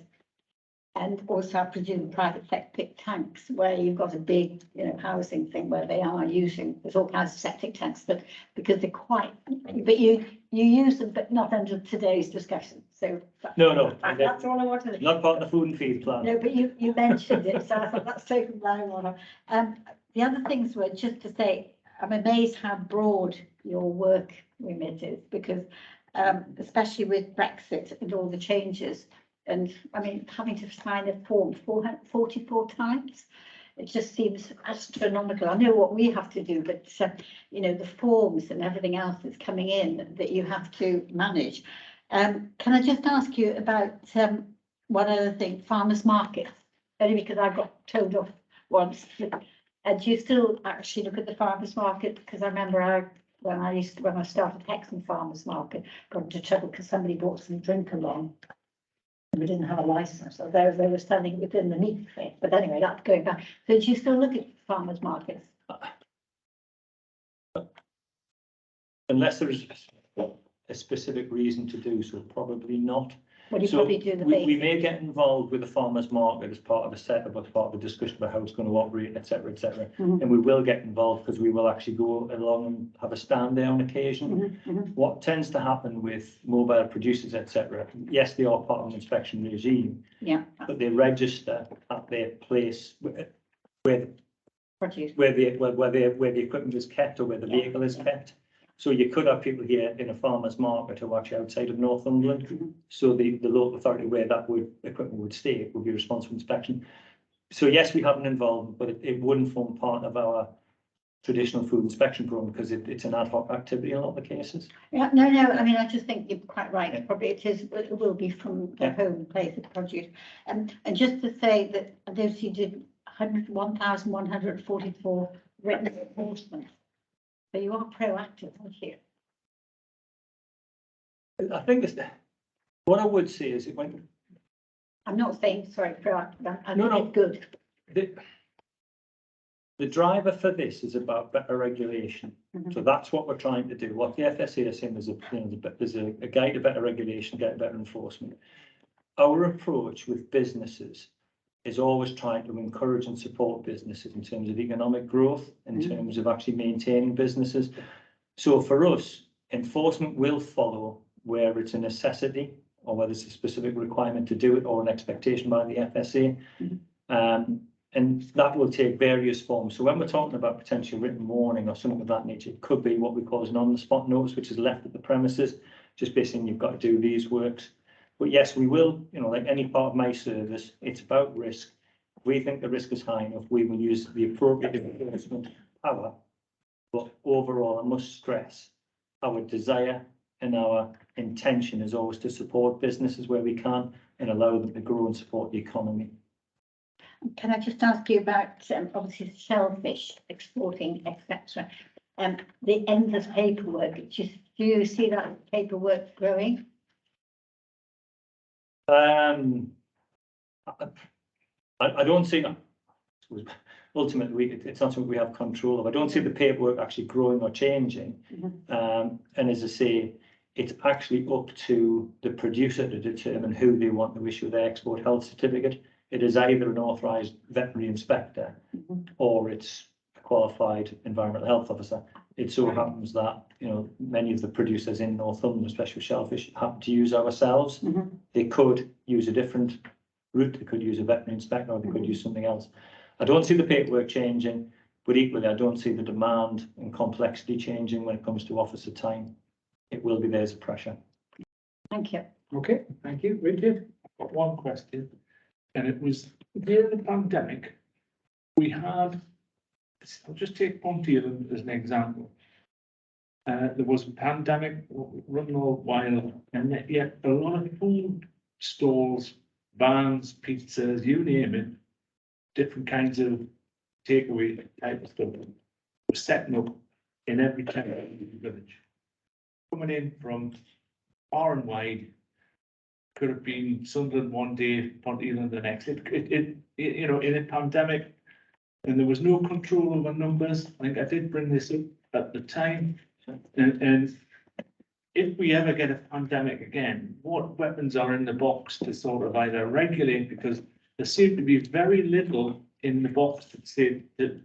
And also, I presume, private septic tanks, where you've got a big, housing thing where they are using, there's all kinds of septic tanks, but because they're quite, but you use them, but not under today's discussion, so. No, That's all I wanted to. not part of the food and feed plan. No, but you mentioned it, so I thought that's taken my one. The other things were just to say, I'm amazed how broad your work remit is, because especially with Brexit and all the changes, and I mean, having to sign a form 444 times, it just seems astronomical. I know what we have to do, but the forms and everything else that's coming in that you have to manage. Can I just ask you about one other thing, farmers markets? Only because I got told off once. Do you still actually look at the farmers market? Because I remember when I started Hexham Farmers Market, got into trouble because somebody brought some drink along. We didn't have a license, so they were standing within the meat thing. But anyway, that's going back. So do you still look at farmers markets? Unless there is a specific reason to do so, probably not. Well, you So probably do the we basic. may get involved with the farmers market as part of a setup, as part of a discussion about how it's going to operate, etc., etc. Mhm. And we will get involved because we will actually go along and have a stand there on occasion. What tends to happen with mobile producers, etc., yes, they are part of an inspection regime, Yeah, but they register at their place where produce. the equipment is kept or where the vehicle is kept. So you could have people here in a farmer's market who are actually outside of Northumberland. So the local authority where that equipment would stay would be responsible for inspection. So yes, we have an involvement, but it wouldn't form part of our traditional food inspection program because it's an ad hoc activity in a lot of the cases. Yeah, no, I mean, I just think you're quite right. Yeah. Probably it will be from their Yeah. home place of produce. And just to say that I noticed you did 1,144 written enforcement. So you are proactive, aren't you? I think what I would say is I'm not saying, sorry, proactive, I No, think no. it's good. the driver for this is about better regulation. Mhm. So that's what we're trying to do. What the FSA is saying is there's a guide to better regulation, guide to better enforcement. Our approach with businesses is always trying to encourage and support businesses in terms of economic growth, in terms of actually maintaining businesses. So for us, enforcement will follow where it's a necessity or whether it's a specific requirement to do it or an expectation by the FSA. And that will take various forms. So when we're talking about potential written warning or something of that nature, it could be what we call an on-the-spot notice, which is left at the premises, just basically you've got to do these works. But yes, we will, like any part of my service, it's about risk. If we think the risk is high enough, we will use the appropriate enforcement power. But overall, I must stress, our desire and our intention is always to support businesses where we can and allow them to grow and support the economy. Can I just ask you about, obviously, shellfish exporting, etc. The endless paperwork, do you see that paperwork growing? I don't see, ultimately, it's not something we have control of. I don't see the paperwork actually growing or changing. And as I say, it's actually up to the producer to determine who they want to issue their export health certificate. It is either an authorised veterinary inspector or it's a qualified environmental health officer. It so happens that, many of the producers in Northumberland, especially shellfish, happen to use ourselves. They could use a different route. They could use a veterinary inspector or they could use something else. I don't see the paperwork changing, but equally, I don't see the demand and complexity changing when it comes to officer time. It will be there as a pressure. Thank you. okay, thank you, Richard. I've got one question, and it was during the pandemic, we had, I'll just take Pontier as an example. There was a pandemic running all while, and yet a lot of food stalls, vans, pizzas, you name it, different kinds of takeaway type of stuff were setting up in every town in the village. Coming in from far and wide, could have been Sunderland one day, Pontyland the next. You know, in a pandemic, and there was no control over numbers. I think I did bring this up at the time. And if we ever get a pandemic again, what weapons are in the box to sort of either regulate, because there seemed to be very little in the box that said, that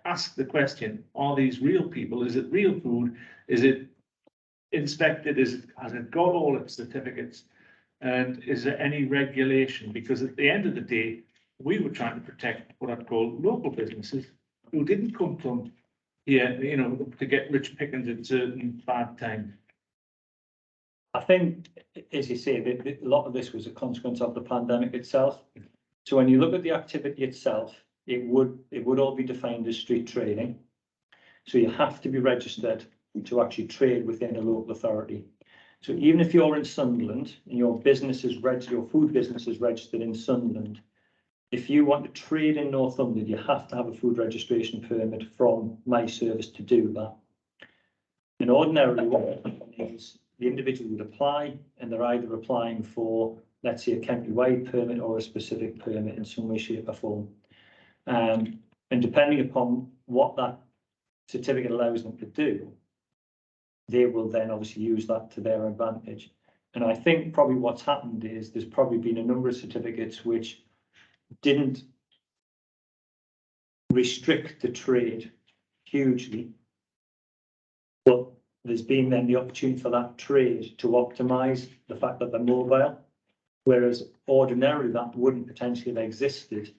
ask the question, are these real people? Is it real food? Is it inspected? Has it got all its certificates? And is there any regulation? Because at the end of the day, we were trying to protect what I'd call local businesses who didn't come from here, you know, to get rich pickings at certain bad times. I think, as you say, a lot of this was a consequence of the pandemic itself. So when you look at the activity itself, it would all be defined as street trading. So you have to be registered to actually trade within a local authority. So even if you're in Sunderland and your business is registered, your food business is registered in Sunderland, if you want to trade in Northumberland, you have to have a food registration permit from my service to do that. And ordinarily, what happens is the individual would apply, and they're either applying for, let's say, a county-wide permit or a specific permit in some way, shape or form. And depending upon what that certificate allows them to do, they will then obviously use that to their advantage. And I think probably what's happened is there's probably been a number of certificates which didn't restrict the trade hugely, but there's been then the opportunity for that trade to optimize the fact that they're mobile, whereas ordinarily that wouldn't potentially have existed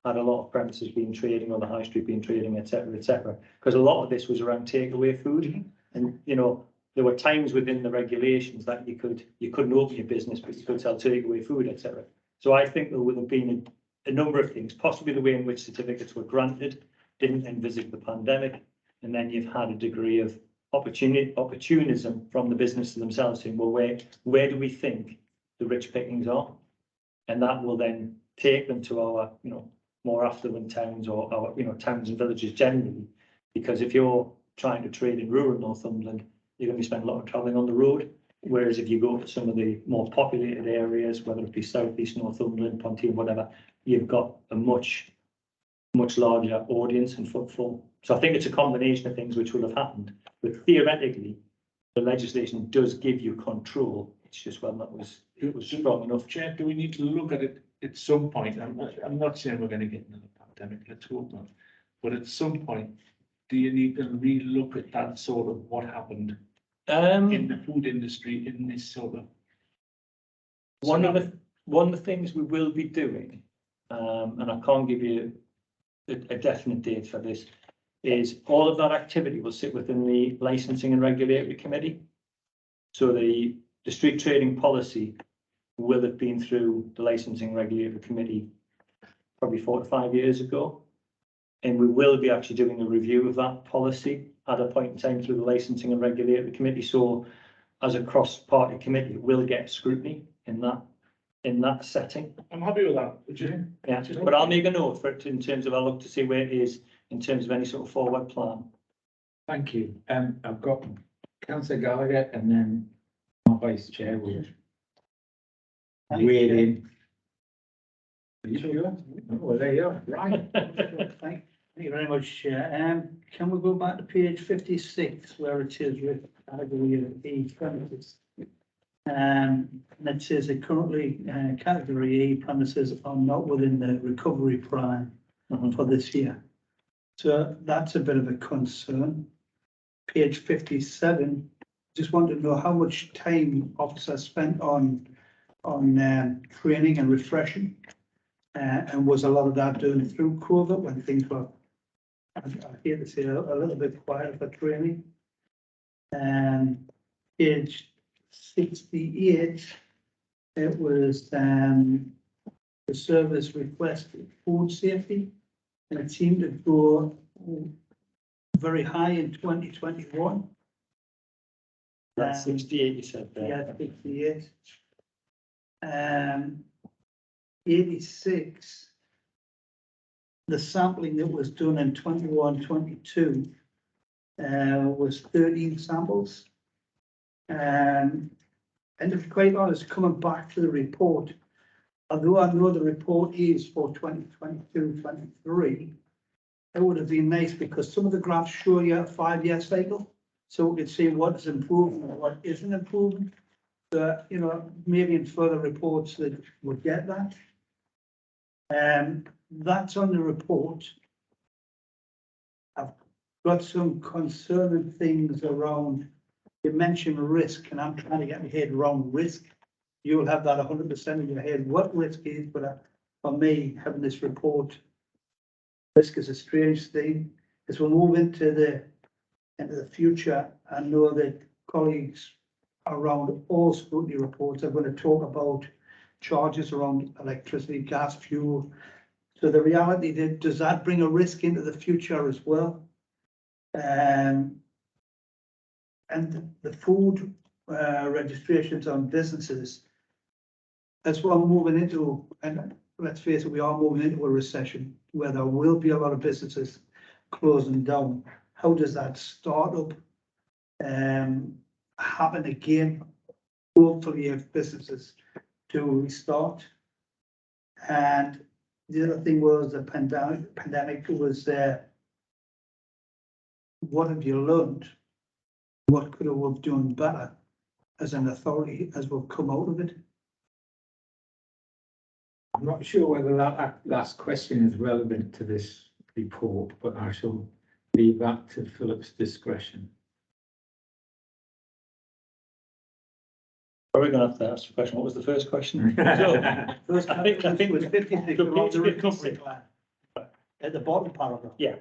had a lot of premises been trading or the high street been trading, etc., because a lot of this was around takeaway food. And, you know, there were times within the regulations that you couldn't open your business, but you could sell takeaway food, etc. So I think there would have been a number of things, possibly the way in which certificates were granted didn't envisage the pandemic, and then you've had a degree of opportunism from the businesses themselves saying, well, where do we think the rich pickings are? And that will then take them to our, you know, more affluent towns or our, you know, towns and villages generally, because if you're trying to trade in rural Northumberland, you're going to spend a lot of travelling on the road. Whereas if you go to some of the more populated areas, whether it be southeast Northumberland, Pontyland, whatever, you've got a much larger audience and footfall. So I think it's a combination of things which will have happened. But theoretically, the legislation does give you control. It's just whether it was strong enough. Chair, do we need to look at it at some point? I'm not saying we're going to get another pandemic, let's hope not. But at some point, do you need to re-look at that sort of what happened in the food industry in this sort of? One of the things we will be doing, and I can't give you a definite date for this, is all of that activity will sit within the licensing and regulatory committee. So the street trading policy will have been through the licensing and regulatory committee probably 4 to 5 years ago. And we will be actually doing a review of that policy at a point in time through the licensing and regulatory committee. So as a cross-party committee, we'll get scrutiny in that setting. I'm happy with that. Yeah, but I'll make a note for it in terms of, I'll look to see where it is in terms of any sort of forward plan. Thank you. I've got Councillor Gallagher and then my vice chair will weigh in. Are you sure? Oh, well, there you are. Right. Thank you very much, Chair. Can we go back to page 56 where it says with category of E premises? And it says that currently category E premises are not within the recovery plan for this year. So that's a bit of a concern. Page 57, just want to know how much time officers spent on training and refreshing. And was a lot of that done through COVID when things were, I hate to say, a little bit quiet for training. Page 68, it was the service requested food safety, and it seemed to go very high in 2021. That's 68, you said there. Yeah, 68. 86, the sampling that was done in 21-22 was 13 samples. And to be quite honest, coming back to the report, although I know the report is for 2022-23, it would have been nice because some of the graphs show you a 5-year cycle. So we could see what is improving and what isn't improving. You know, maybe in further reports that would get that. That's on the report. I've got some concerning things around, you mentioned risk, and I'm trying to get my head around risk. You'll have that 100% in your head, what risk is, but for me, having this report, risk is a strange thing. As we move into the future, I know that colleagues around all scrutiny reports are going to talk about charges around electricity, gas, fuel. So the reality that does that bring a risk into the future as well? And the food registrations on businesses, that's what I'm moving into. And let's face it, we are moving into a recession where there will be a lot of businesses closing down. How does that startup happen again? Hopefully, if businesses do restart. And the other thing was the pandemic was what have you learned? What could we have done better as an authority as we've come out of it? I'm not sure whether that last question is relevant to this report, but I shall leave that to Philip's discretion. Are we going to have to ask the question? What was the first question? First, I think it was 56 the around the page recovery plan. At the bottom paragraph. Yeah.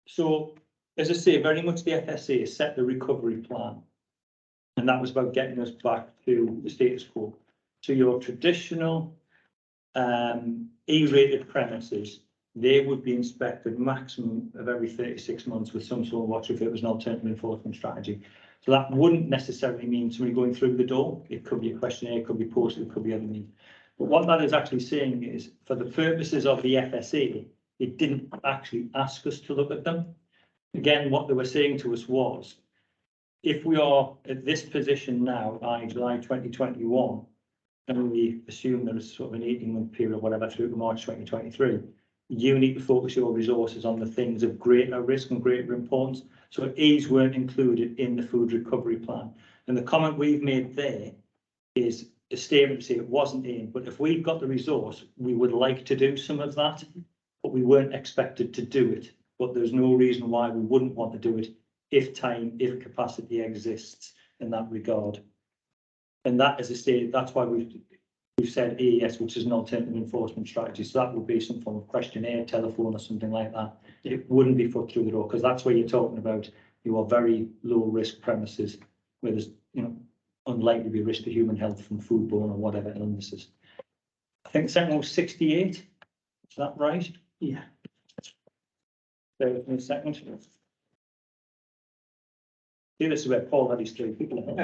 So, as I say, very much the FSA has set the recovery plan. And that was about getting us back to the status quo. So your traditional E-rated premises, they would be inspected maximum of every 36 months with some sort of watch if it was an alternative enforcement strategy. So that wouldn't necessarily mean somebody going through the door. It could be a questionnaire, it could be posted, it could be other means. But what that is actually saying is, for the purposes of the FSA, it didn't actually ask us to look at them. Again, what they were saying to us was, if we are at this position now, by July 2021, and we assume there is sort of an 18-month period or whatever through to March 2023, you need to focus your resources on the things of greater risk and greater importance. So E's weren't included in the food recovery plan. And the comment we've made there is a statement to say it wasn't in, but if we've got the resource, we would like to do some of that, but we weren't expected to do it. But there's no reason why we wouldn't want to do it if time, if capacity exists in that regard. And that, as I say, that's why we've said AES, which is an alternative enforcement strategy. So that would be some form of questionnaire, telephone or something like that. It wouldn't be put through the door, because that's where you're talking about your very low risk premises where there's, you know, unlikely to be risk to human health from foodborne or whatever illnesses. I think the second one was 68. Is that right? Yeah. Bear with me a second. See, this is where Paul had his 3 people.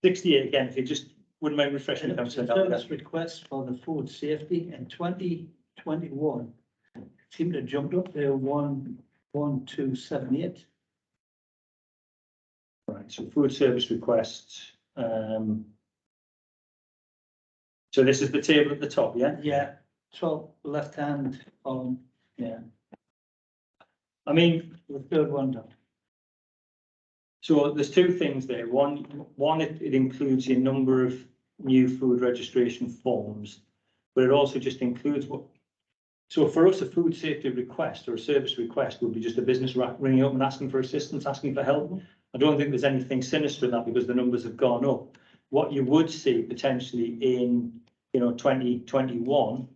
68 again, if you just wouldn't mind refreshing the service requests for the food safety in 2021 seemed to jump up there 11278. Right, so food service requests. So this is the table at the top, yeah? Yeah, top left hand on, Yeah. I mean, the third one down. so there's 2 things there. One, it includes a number of new food registration forms, but it also just includes what. So for us, a food safety request or a service request would be just a business ringing up and asking for assistance, asking for help. I don't think there's anything sinister in that because the numbers have gone up. What you would see potentially in, 2021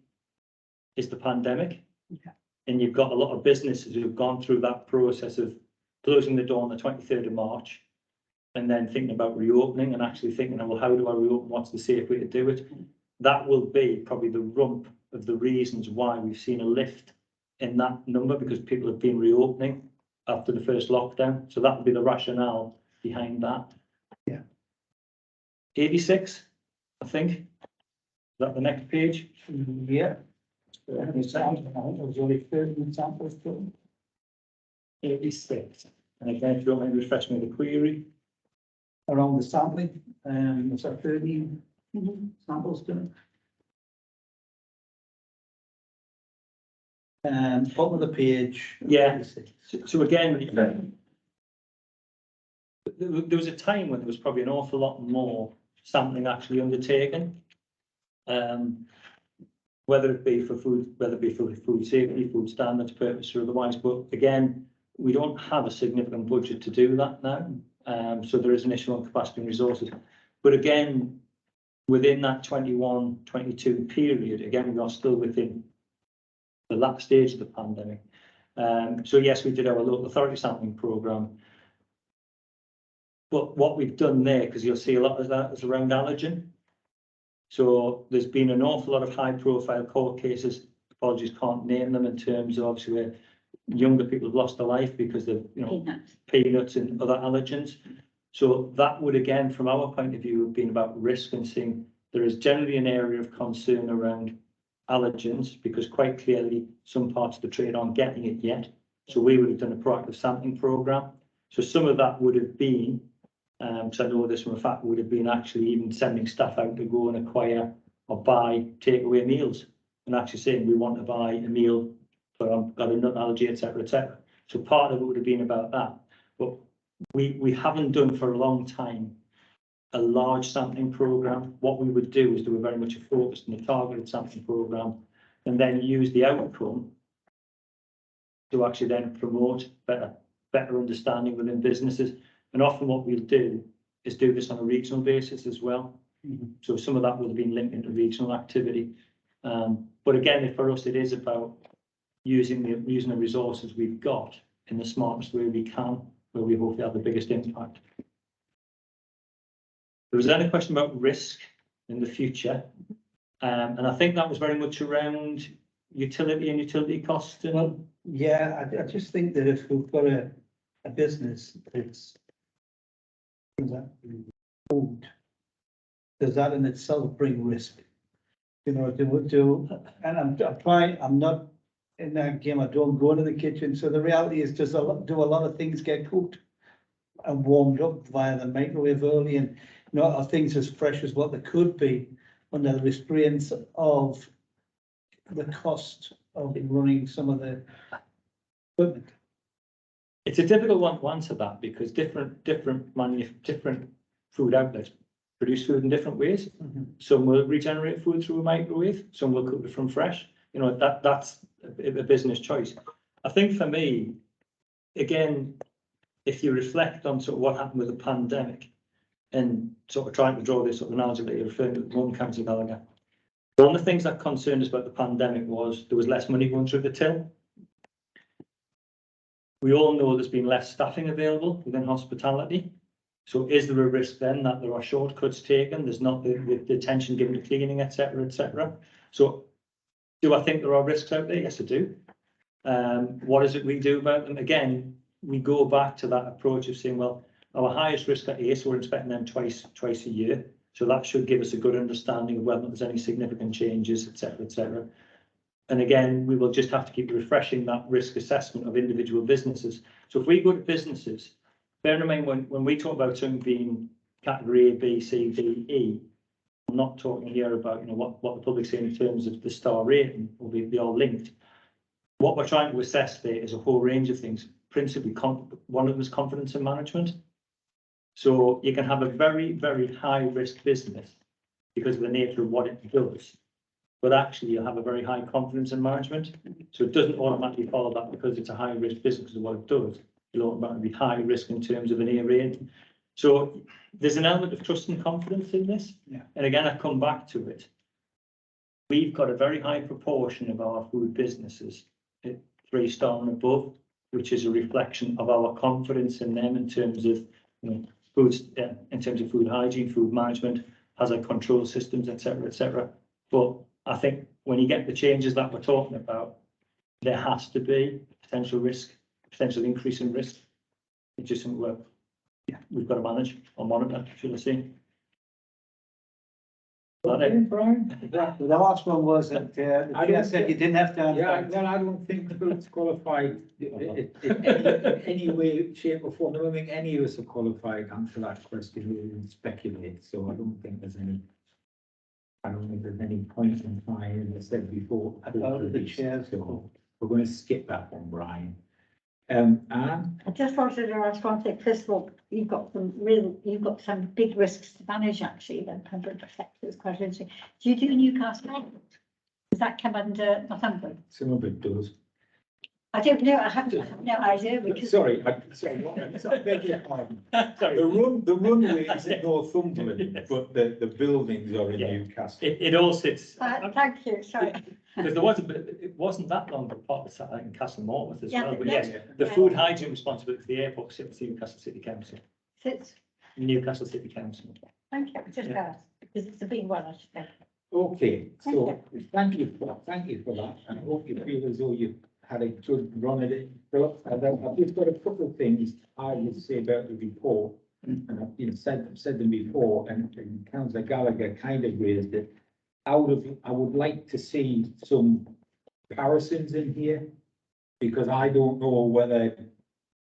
is the pandemic. Yeah. And you've got a lot of businesses who have gone through that process of closing the door on the 23rd of March and then thinking about reopening and actually thinking, well, how do I reopen? What's the safe way to do it? That will be probably the rump of the reasons why we've seen a lift in that number, because people have been reopening after the first lockdown. So that would be the rationale behind that. Yeah. 86, I think. Is that the next page? Yeah. There's only 30 examples. 86. And again, if you don't mind refreshing me the query. around the sampling, was that 13 samples done? And bottom of the page. Yeah. So again, there was a time when there was probably an awful lot more sampling actually undertaken. Whether it be for food, whether it be for food safety, food standards purpose or otherwise, but again, we don't have a significant budget to do that now. So there is an issue on capacity and resources. But again, within that 21-22 period, again, we are still within the last stage of the pandemic. So yes, we did our local authority sampling programme. But what we've done there, because you'll see a lot of that is around allergen. So there's been an awful lot of high profile court cases, apologies, can't name them, in terms of obviously where younger people have lost their life because of, you know, peanuts and other allergens. So that would, again, from our point of view, have been about risk and seeing there is generally an area of concern around allergens, because quite clearly some parts of the trade aren't getting it yet. So we would have done a proactive sampling programme. So some of that would have been, so I know this from a fact, would have been actually even sending staff out to go and acquire or buy takeaway meals and actually saying we want to buy a meal for got a nut allergy, etc., etc. So part of it would have been about that. But we haven't done for a long time a large sampling programme. What we would do is do a very much a focused and a targeted sampling programme, and then use the outcome to actually then promote better understanding within businesses. And often what we'll do is do this on a regional basis as well. So some of that will have been linked into regional activity. But again, for us, it is about using the resources we've got in the smartest way we can, where we hopefully have the biggest impact. There was then a question about risk in the future. And I think that was very much around utility and utility costs. Well, yeah, I just think that if we've got a business that's food, does that in itself bring risk? You know, and I'm not in that game, I don't go into the kitchen, so the reality is, do a lot of things get cooked and warmed up via the microwave early, and you know, are things as fresh as what they could be under the restraints of the cost of running some of the equipment? It's a difficult one to answer that, because different food outlets produce food in different ways. Some will regenerate food through a microwave, some will cook it from fresh. You know, that's a business choice. I think for me, again, if you reflect on sort of what happened with the pandemic and sort of trying to draw this sort of analogy that you're referring to the Home County Gallagher, one of the things that concerned us about the pandemic was there was less money going through the till. We all know there's been less staffing available within hospitality. So is there a risk then that there are shortcuts taken? There's not the attention given to cleaning, etc., etc. So do I think there are risks out there? Yes, I do. What is it we do about them? Again, we go back to that approach of saying, well, our highest risk at ACE, we're inspecting them twice a year. So that should give us a good understanding of whether there's any significant changes, etc., etc. And again, we will just have to keep refreshing that risk assessment of individual businesses. So if we go to businesses, bear in mind when we talk about something being category A, B, C, D, E, I'm not talking here about, you know, what the public's saying in terms of the star rating, will be all linked. What we're trying to assess there is a whole range of things. Principally, one of them is confidence in management. So you can have a very, very high risk business because of the nature of what it does, but actually you'll have a very high confidence in management. So it doesn't automatically follow that because it's a high risk business because of what it does. It'll automatically be high risk in terms of an A rating. So there's an element of trust and confidence in this. Yeah. And again, I come back to it. We've got a very high proportion of our food businesses at 3-star and above, which is a reflection of our confidence in them in terms of, you know, foods, in terms of food hygiene, food management, hazard control systems, etc., etc. But I think when you get the changes that we're talking about, there has to be potential risk, potential increase in risk. It's just something we've got to manage or monitor, should I say. Brian? The last one was that, I I don't said you didn't have to Yeah, answer. well, I don't think Philip's qualified in any way, shape or form. I don't think any of us are qualified to answer that question. We can speculate, so I don't think there's any point in trying, as I said before. Out of the chairs. So we're going to skip that one, Brian. Anne? I just wanted to ask one thing. First of all, you've got some big risks to manage actually, then public sector quite interesting. Do you do Newcastle? Does that come under Northumberland? Some of it does. I don't know, I have no idea because. Sorry, I beg your pardon. The runway is in Northumberland, but the buildings are in Yeah. Newcastle. It all sits, Thank you, sorry. because there was it wasn't that long ago, part of that in Castle Mortworth as Yeah, well, but yeah. yes, the food hygiene responsibility for the airport sits with the Newcastle City Council, Sits, Newcastle City Council. thank you, just asked, because it's a big one, I should say. Okay, so thank you for that, and I hope you feel as though you had a good run at it. Philip, I've just got a couple of things I would say about the report, and I've said them before, and Councillor Gallagher kind of raised it. I would like to see some comparisons in here, because I don't know whether,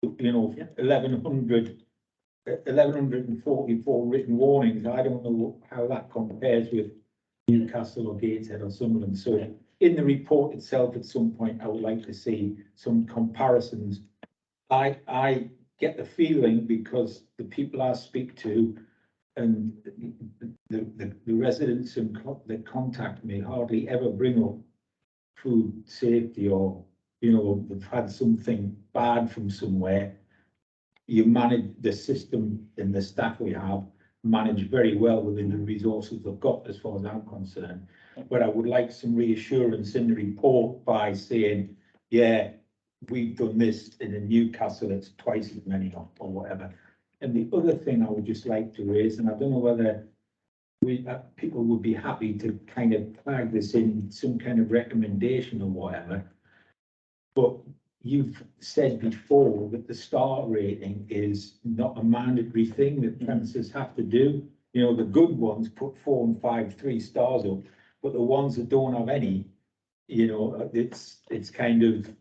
1144 written warnings, I don't know how that compares with Newcastle or Gateshead or Sunderland. So in the report itself, at some point, I would like to see some comparisons. I get the feeling, because the people I speak to and the residents that contact me hardly ever bring up food safety, or, they've had something bad from somewhere. You manage the system, and the staff we have manage very well within the resources they've got, as far as I'm concerned. But I would like some reassurance in the report by saying, yeah, we've done this in Newcastle, it's twice as many, or whatever. And the other thing I would just like to raise, and I don't know whether people would be happy to kind of flag this in some kind of recommendation or whatever, but you've said before that the star rating is not a mandatory thing that premises have to do. The good ones put 4 and 5, 3 stars up, but the ones that don't have any, it's kind of,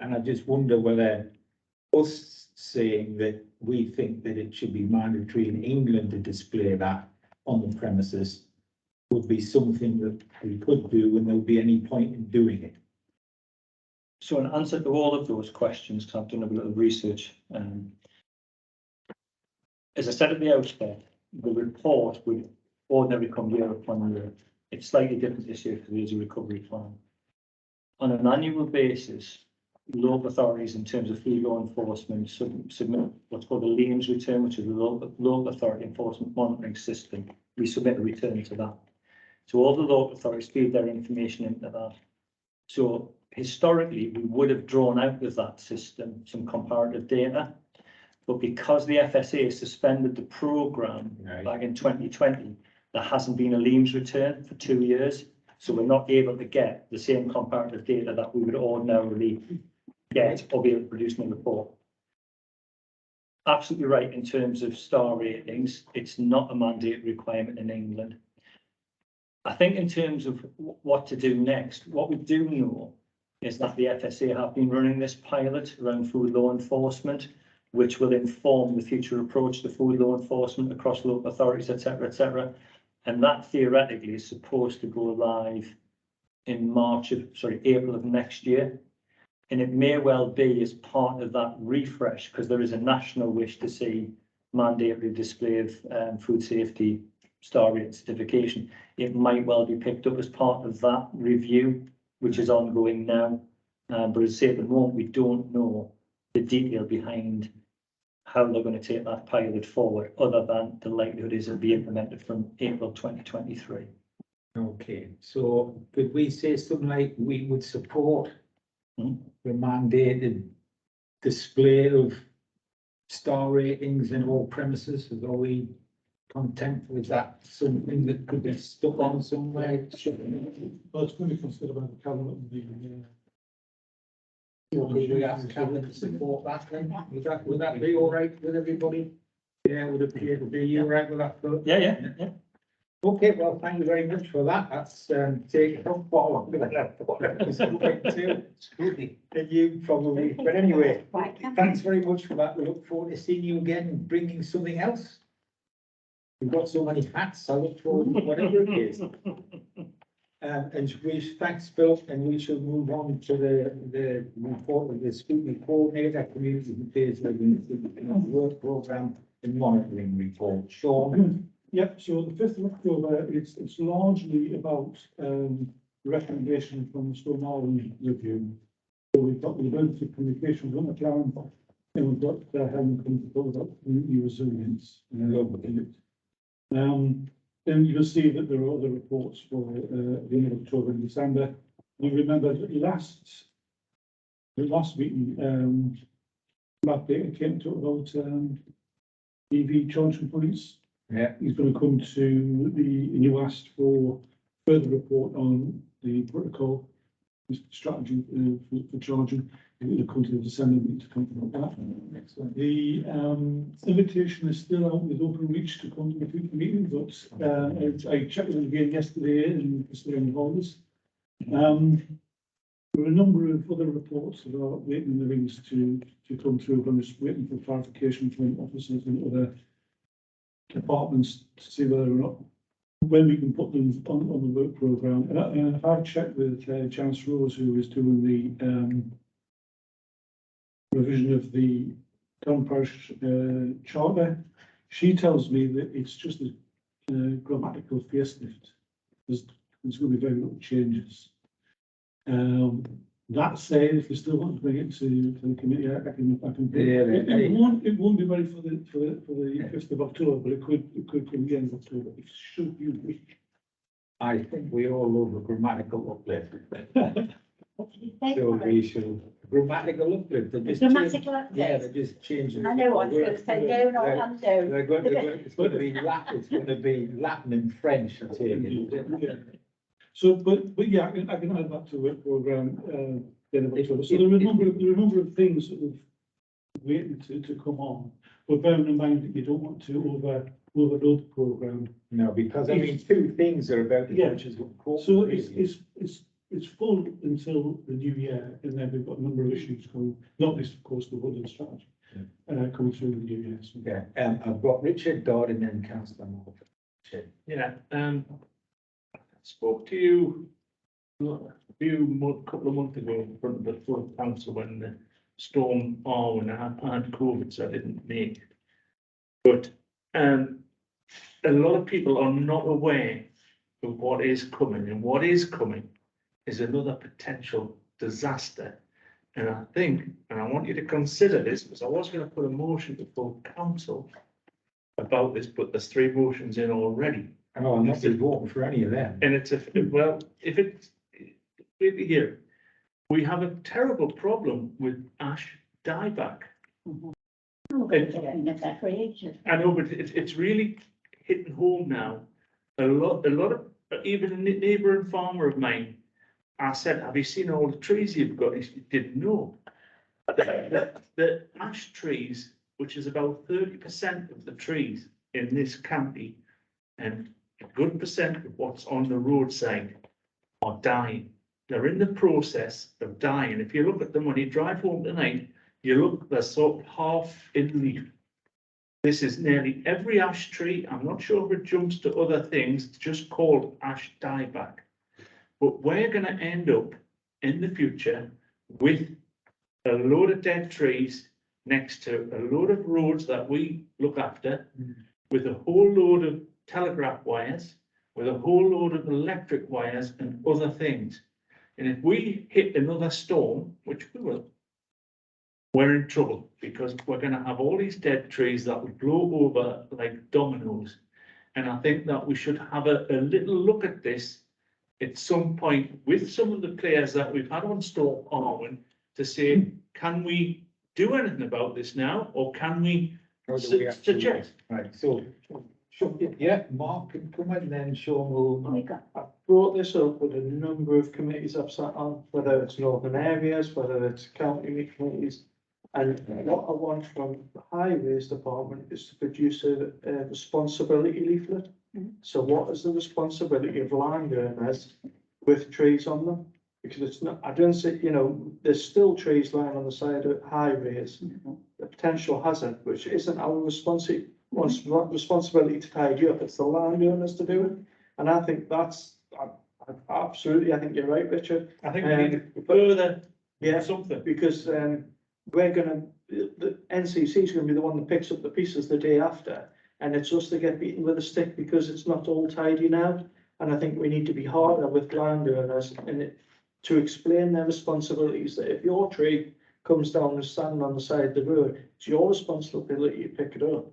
and I just wonder whether us saying that we think that it should be mandatory in England to display that on the premises would be something that we could do, and there'll be any point in doing it. So in answer to all of those questions, because I've done a bit of research, as I said at the outset, the report would ordinarily come year upon year. It's slightly different this year because there's a recovery plan. On an annual basis, local authorities, in terms of food law enforcement, submit what's called a LEAMS return, which is the local authority enforcement monitoring system. We submit a return to that. So all the local authorities feed their information into that. So historically, we would have drawn out of that system some comparative data, but because the FSA suspended the programme back in 2020, there hasn't been a LEAMS return for 2 years. So we're not able to get the same comparative data that we would ordinarily get or be able to produce in a report. Absolutely right in terms of star ratings. It's not a mandate requirement in England. I think in terms of what to do next, what we do know is that the FSA have been running this pilot around food law enforcement, which will inform the future approach to food law enforcement across local authorities, etc., etc. And that theoretically is supposed to go live in April of next year. And it may well be as part of that refresh, because there is a national wish to see mandatory display of food safety star rating certification. It might well be picked up as part of that review, which is ongoing now. But as I say, at the moment, we don't know the detail behind how they're going to take that pilot forward, other than the likelihood is it'll be implemented from April 2023. Okay, so could we say something like we would support the mandated display of star ratings in all premises? Are we content with that? Something that could be stuck on somewhere? Well, it's going to be considered by the cabinet and the. Would we ask cabinet to support that then? Would that be all right with everybody? Yeah, would it appear to be you all right with that? Yeah. Okay, well, thank you very much for that. That's taken up quite a lot of that. Scrutiny. And you probably, but anyway, Right. thanks very much for that. We look forward to seeing you again and bringing something else. We've got so many hats. I look forward to whatever it is. And we thanks Phil, and we shall move on to the report of the scrutiny coordinator, community affairs, work programme and monitoring report. Sean. Yep, so the 5th of October, it's largely about, the recommendation from the Stormwater review. So we've got the emergency communications on the plan, and we've got, having come to talk about community resilience. Then you'll see that there are other reports for, the end of October and December. You remember that the last meeting, Matt Baker came to talk about, EV charging points. Yeah. He's going to come to you asked for further report on the protocol strategy for charging. He's going to come to the December meeting to talk about that. Excellent. The invitation is still out with open reach to come to the future meeting, but I checked with them again yesterday and still in holders. There are a number of other reports that are waiting in the wings to come through. I'm just waiting for clarification from officers and other departments to see whether or not, when we can put them on the work programme. And I've checked with Chance Rose, who is doing the revision of the town parish charter. She tells me that it's just a grammatical facelift. There's going to be very little changes. That said, if you still want to bring it to the committee, I can. It won't be ready for the 5th of October, but it could come the end of October. It should be weak. I think we all love a grammatical uplift. So we should, grammatical uplift. They're just Grammatical change- Yeah, uplift. they're just changing. I know what to say, no, not undo. It's going to be Latin, it's going to be Latin and French, I take it. So, but yeah, I can add that to the work programme, end of October. So there are a number of things that we've waiting to come on. But bearing in mind that you don't want to overload the programme. No, because I mean, two things are about the Yeah. coaches. So it's full until the new year, and then we've got a number of issues coming, not least, of course, the woodland strategy, coming through the new year. So. Okay, I've got Richard Dodd and then Councillor Moore. Yeah, spoke to you couple of months ago in front of the full council when the storm when I had COVID, so I didn't make it. But a lot of people are not aware of what is coming, and what is coming is another potential disaster. And I think, and I want you to consider this, because I was going to put a motion to full council about this, but there's 3 motions in already. Oh, I'm not voting for any of them. And it's if it's here, we have a terrible problem with ash dieback. I know, but it's really hitting home now. A lot of, even a neighbour and farmer of mine, I said, have you seen all the trees you've got? He didn't know. The ash trees, which is about 30% of the trees in this county, and a good percent of what's on the roadside, are dying. They're in the process of dying. If you look at them when you drive home tonight, you look, they're sort of half in leaf. This is nearly every ash tree. I'm not sure if it jumps to other things. It's just called ash dieback. But we're going to end up in the future with a load of dead trees next to a load of roads that we look after, with a whole load of telegraph wires, with a whole load of electric wires and other things. And if we hit another storm, which we will, we're in trouble, because we're going to have all these dead trees that will blow over like dominoes. And I think that we should have a little look at this at some point with some of the players that we've had on Storm Arwen to say, can we do anything about this now, or can we suggest? Right, so, yeah, Mark can come in, and then Sean will. I've brought this up with a number of committees I've sat on, whether it's northern areas, whether it's county committees. And what I want from the highways department is to produce a responsibility leaflet So what is the responsibility of landowners with trees on them? Because it's not, I don't see, there's still trees lying on the side of highways, a potential hazard, which isn't our responsibility to tidy up, it's the landowners to do it. And I think that's, absolutely, I think you're right, Richard. I think we need to further something. Because the NCC is gonna be the one that picks up the pieces the day after. And it's us that get beaten with a stick because it's not all tidy now. And I think we need to be harder with landowners to explain their responsibilities, that if your tree comes down and standing on the side of the road, it's your responsibility to pick it up.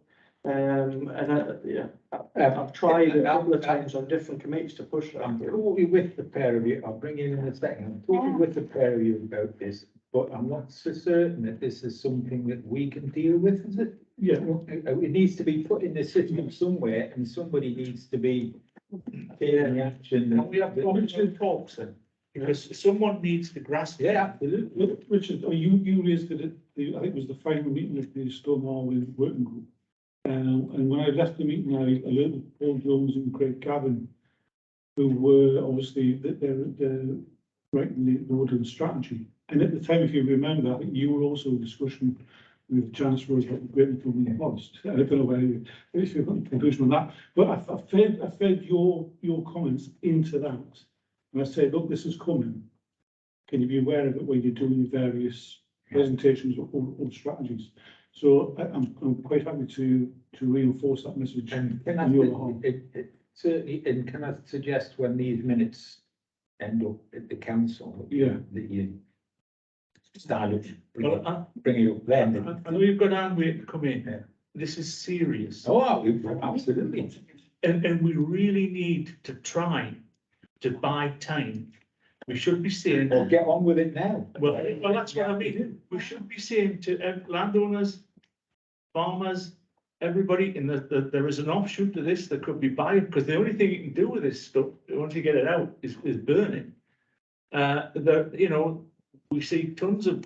I've tried a couple of times on different committees to push that. I'm totally with the pair of you. I'll bring you in a second. I'm totally with the pair of you about this, but I'm not so certain that this is something that we can deal with, is it? Yeah. It needs to be put in the system somewhere, and somebody needs to be taking the action. Can we have Richard talks then? Because someone needs to grasp. Yeah, absolutely. Look, Richard, you raised it at I think it was the final meeting of the Stonewall Working Group. And when I left the meeting, I learned that Paul Jones and Craig Gavin, who were obviously, they're writing the Northern strategy. And at the time, if you remember, I think you were also in discussion with the Chancellor about the Great Northern Forest. I don't know whether if you've got a conclusion on that, but I fed your comments into that. And I said, look, this is coming. Can you be aware of it when you're doing your various presentations or strategies? So I'm quite happy to reinforce that message. And on your behalf. certainly, and can I suggest when these minutes end up at the council? Yeah. That you start to Well, bring it up then. I know you've got Anne waiting to come in. Yeah. This is serious. Oh, absolutely. And we really need to try to buy time. We should be saying, Well, get on with it now. well, that's what I mean. We should be saying to landowners, farmers, everybody in there is an offshoot to this that could be buying, because the only thing you can do with this stuff, once you get it out, is burning. We see tons of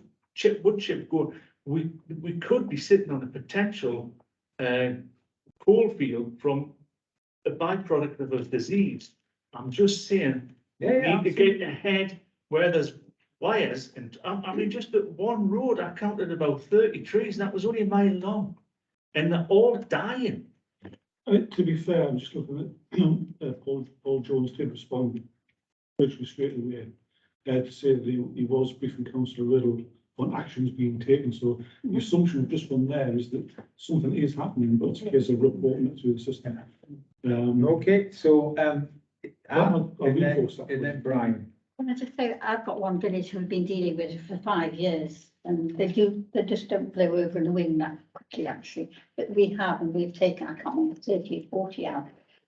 wood chip going. We could be sitting on a potential coal field from a byproduct of a disease. I'm just saying, we need to get ahead where there's wires, and I mean, just at one road, I counted about 30 trees, and that was only a mile long, and they're all dying. To be fair, I'm just looking at Paul Jones did respond virtually straight away to say that he was briefing Councillor Riddle on actions being taken. So the assumption just from there is that something is happening, but it's a case of reporting it through the system. Okay, so I'll and reinforce that. then Brian. Can I just say, I've got one village who have been dealing with it for 5 years, and they just don't blow over in the wind that quickly, actually. But we have, and we've taken, I can't remember, 30 or 40 out.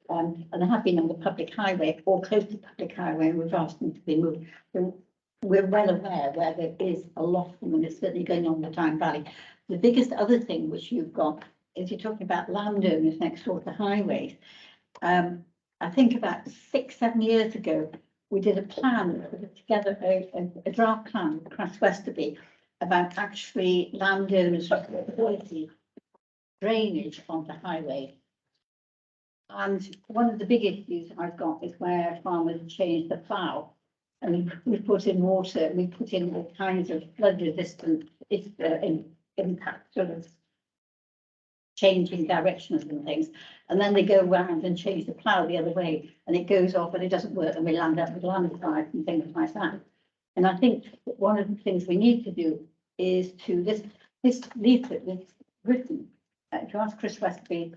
And I have been on the public highway or close to public highway, and we've asked them to be moved. So we're well aware where there is a lot of them, and it's certainly going on in the Tyne Valley. The biggest other thing which you've got is you're talking about landowners next door to highways. I think about 6-7 years ago, we did a plan, put together a draft plan with Crass Westerby about actually landowners quality drainage onto highway. And one of the big issues I've got is where farmers change the plough, and we put in water, and we put in all kinds of flood resistant impact, sort of changing directions and things, and then they go around and change the plough the other way, and it goes off and it doesn't work, and we land up with landslides and things like that. And I think that one of the things we need to do is to this leaflet was written to ask Chris Westerby,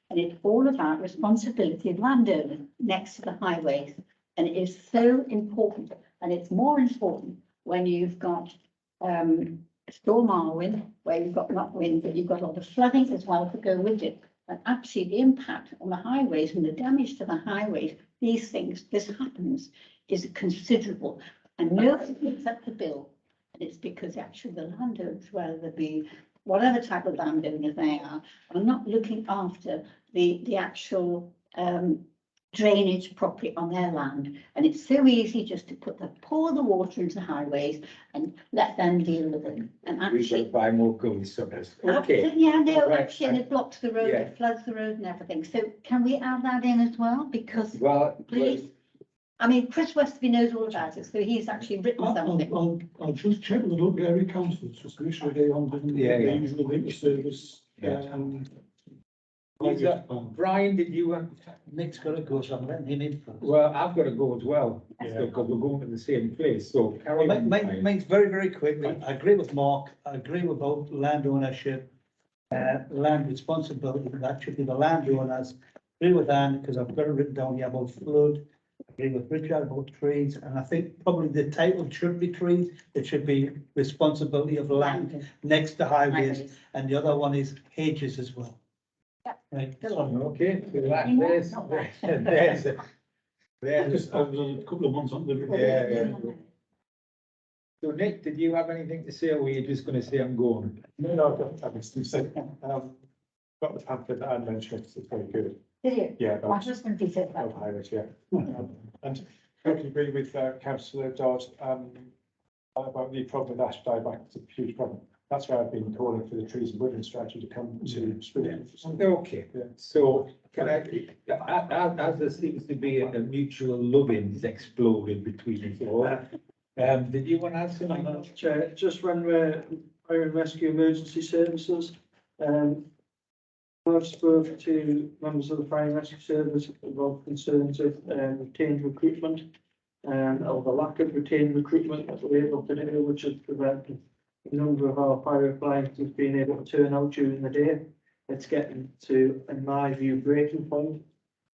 and it's all about responsibility of landowners next to the highways, and it is so important, and it's more important when you've got storm Arwen, where you've got not wind, but you've got all the flooding as well to go with it. And absolutely the impact on the highways and the damage to the highways, these things, this happens, is considerable. And nobody picks up the bill. And it's because actually the landowners, whether they be whatever type of landowner they are not looking after the actual drainage properly on their land. And it's so easy just to pour the water into highways and let them deal with it. And We've got to actually, buy more gully suckers. Okay, absolutely, yeah, no, Right, actually, and it blocks the road, yeah. it floods the road and everything. So can we add that in as well? Because, well, please, I mean, Chris Westby knows all about it, so he's actually written something. I'll just check with the local area councils, just to make sure they on the Yeah, yeah. usual winter service. Yeah. Like, Brian, did you want? Nick's got to go, so I'm letting him in first. Well, I've got to go as well, Yeah. because we're going to the same place, so carry Well, on. Brian. mine's very, very quick. I agree with Mark. I agree with both land ownership, land responsibility. That should be the landowners. Agree with Anne, because I've got it written down here about flood. Agree with Richard about trees, and I think probably the title should be trees. It should be responsibility of land next to highways, and the other one is hedges as well. Yep. Right. Go on. Okay, so that, Any more? there's, Not bad. there's, there's, just, I was a couple of months on the. Yeah. So Nick, did you have anything to say, or were you just gonna say I'm going? No, I've been saying, got the pamphlet that I mentioned, it's very good. Did you? Yeah, My husband did it. of highways, yeah. And totally agree with councillor Dodd, about the problem with ash dieback, it's a huge problem. That's why I've been calling for the trees and woodland strategy to come to scrutiny. Okay, so can I, as there seems to be a mutual loving is exploded between us all. Did you want to add something? Chair, just when we're fire and rescue emergency services, I've spoken to members of the fire and rescue service about concerns of retained recruitment or the lack of retained recruitment that we're able to do, which has prevented a number of our fire appliances being able to turn out during the day. It's getting to, in my view, breaking point.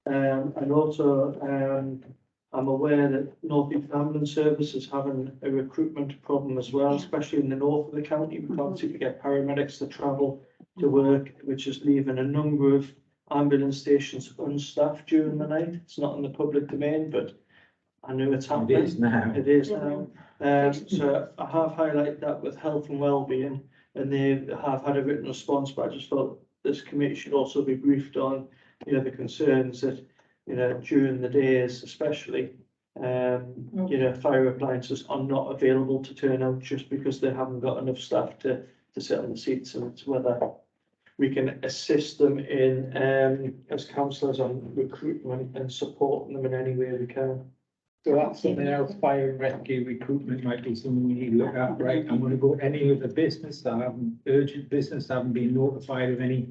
And also, I'm aware that North East Ambulance Service is having a recruitment problem as well, especially in the north of the county. We can't seem to get paramedics to travel to work, which is leaving a number of ambulance stations unstaffed during the night. It's not in the public domain, but I know it's happening. It is now. It is now. So I have highlighted that with health and well-being, and they have had a written response, but I just thought this committee should also be briefed on, the concerns that, during the days especially, fire appliances are not available to turn out just because they haven't got enough staff to sit on the seats, and it's whether we can assist them in, as councillors, on recruitment and supporting them in any way we can. So that's something else, fire and rescue recruitment might be something we need to look at, right? I'm gonna go any other business that haven't, urgent business, haven't been notified of any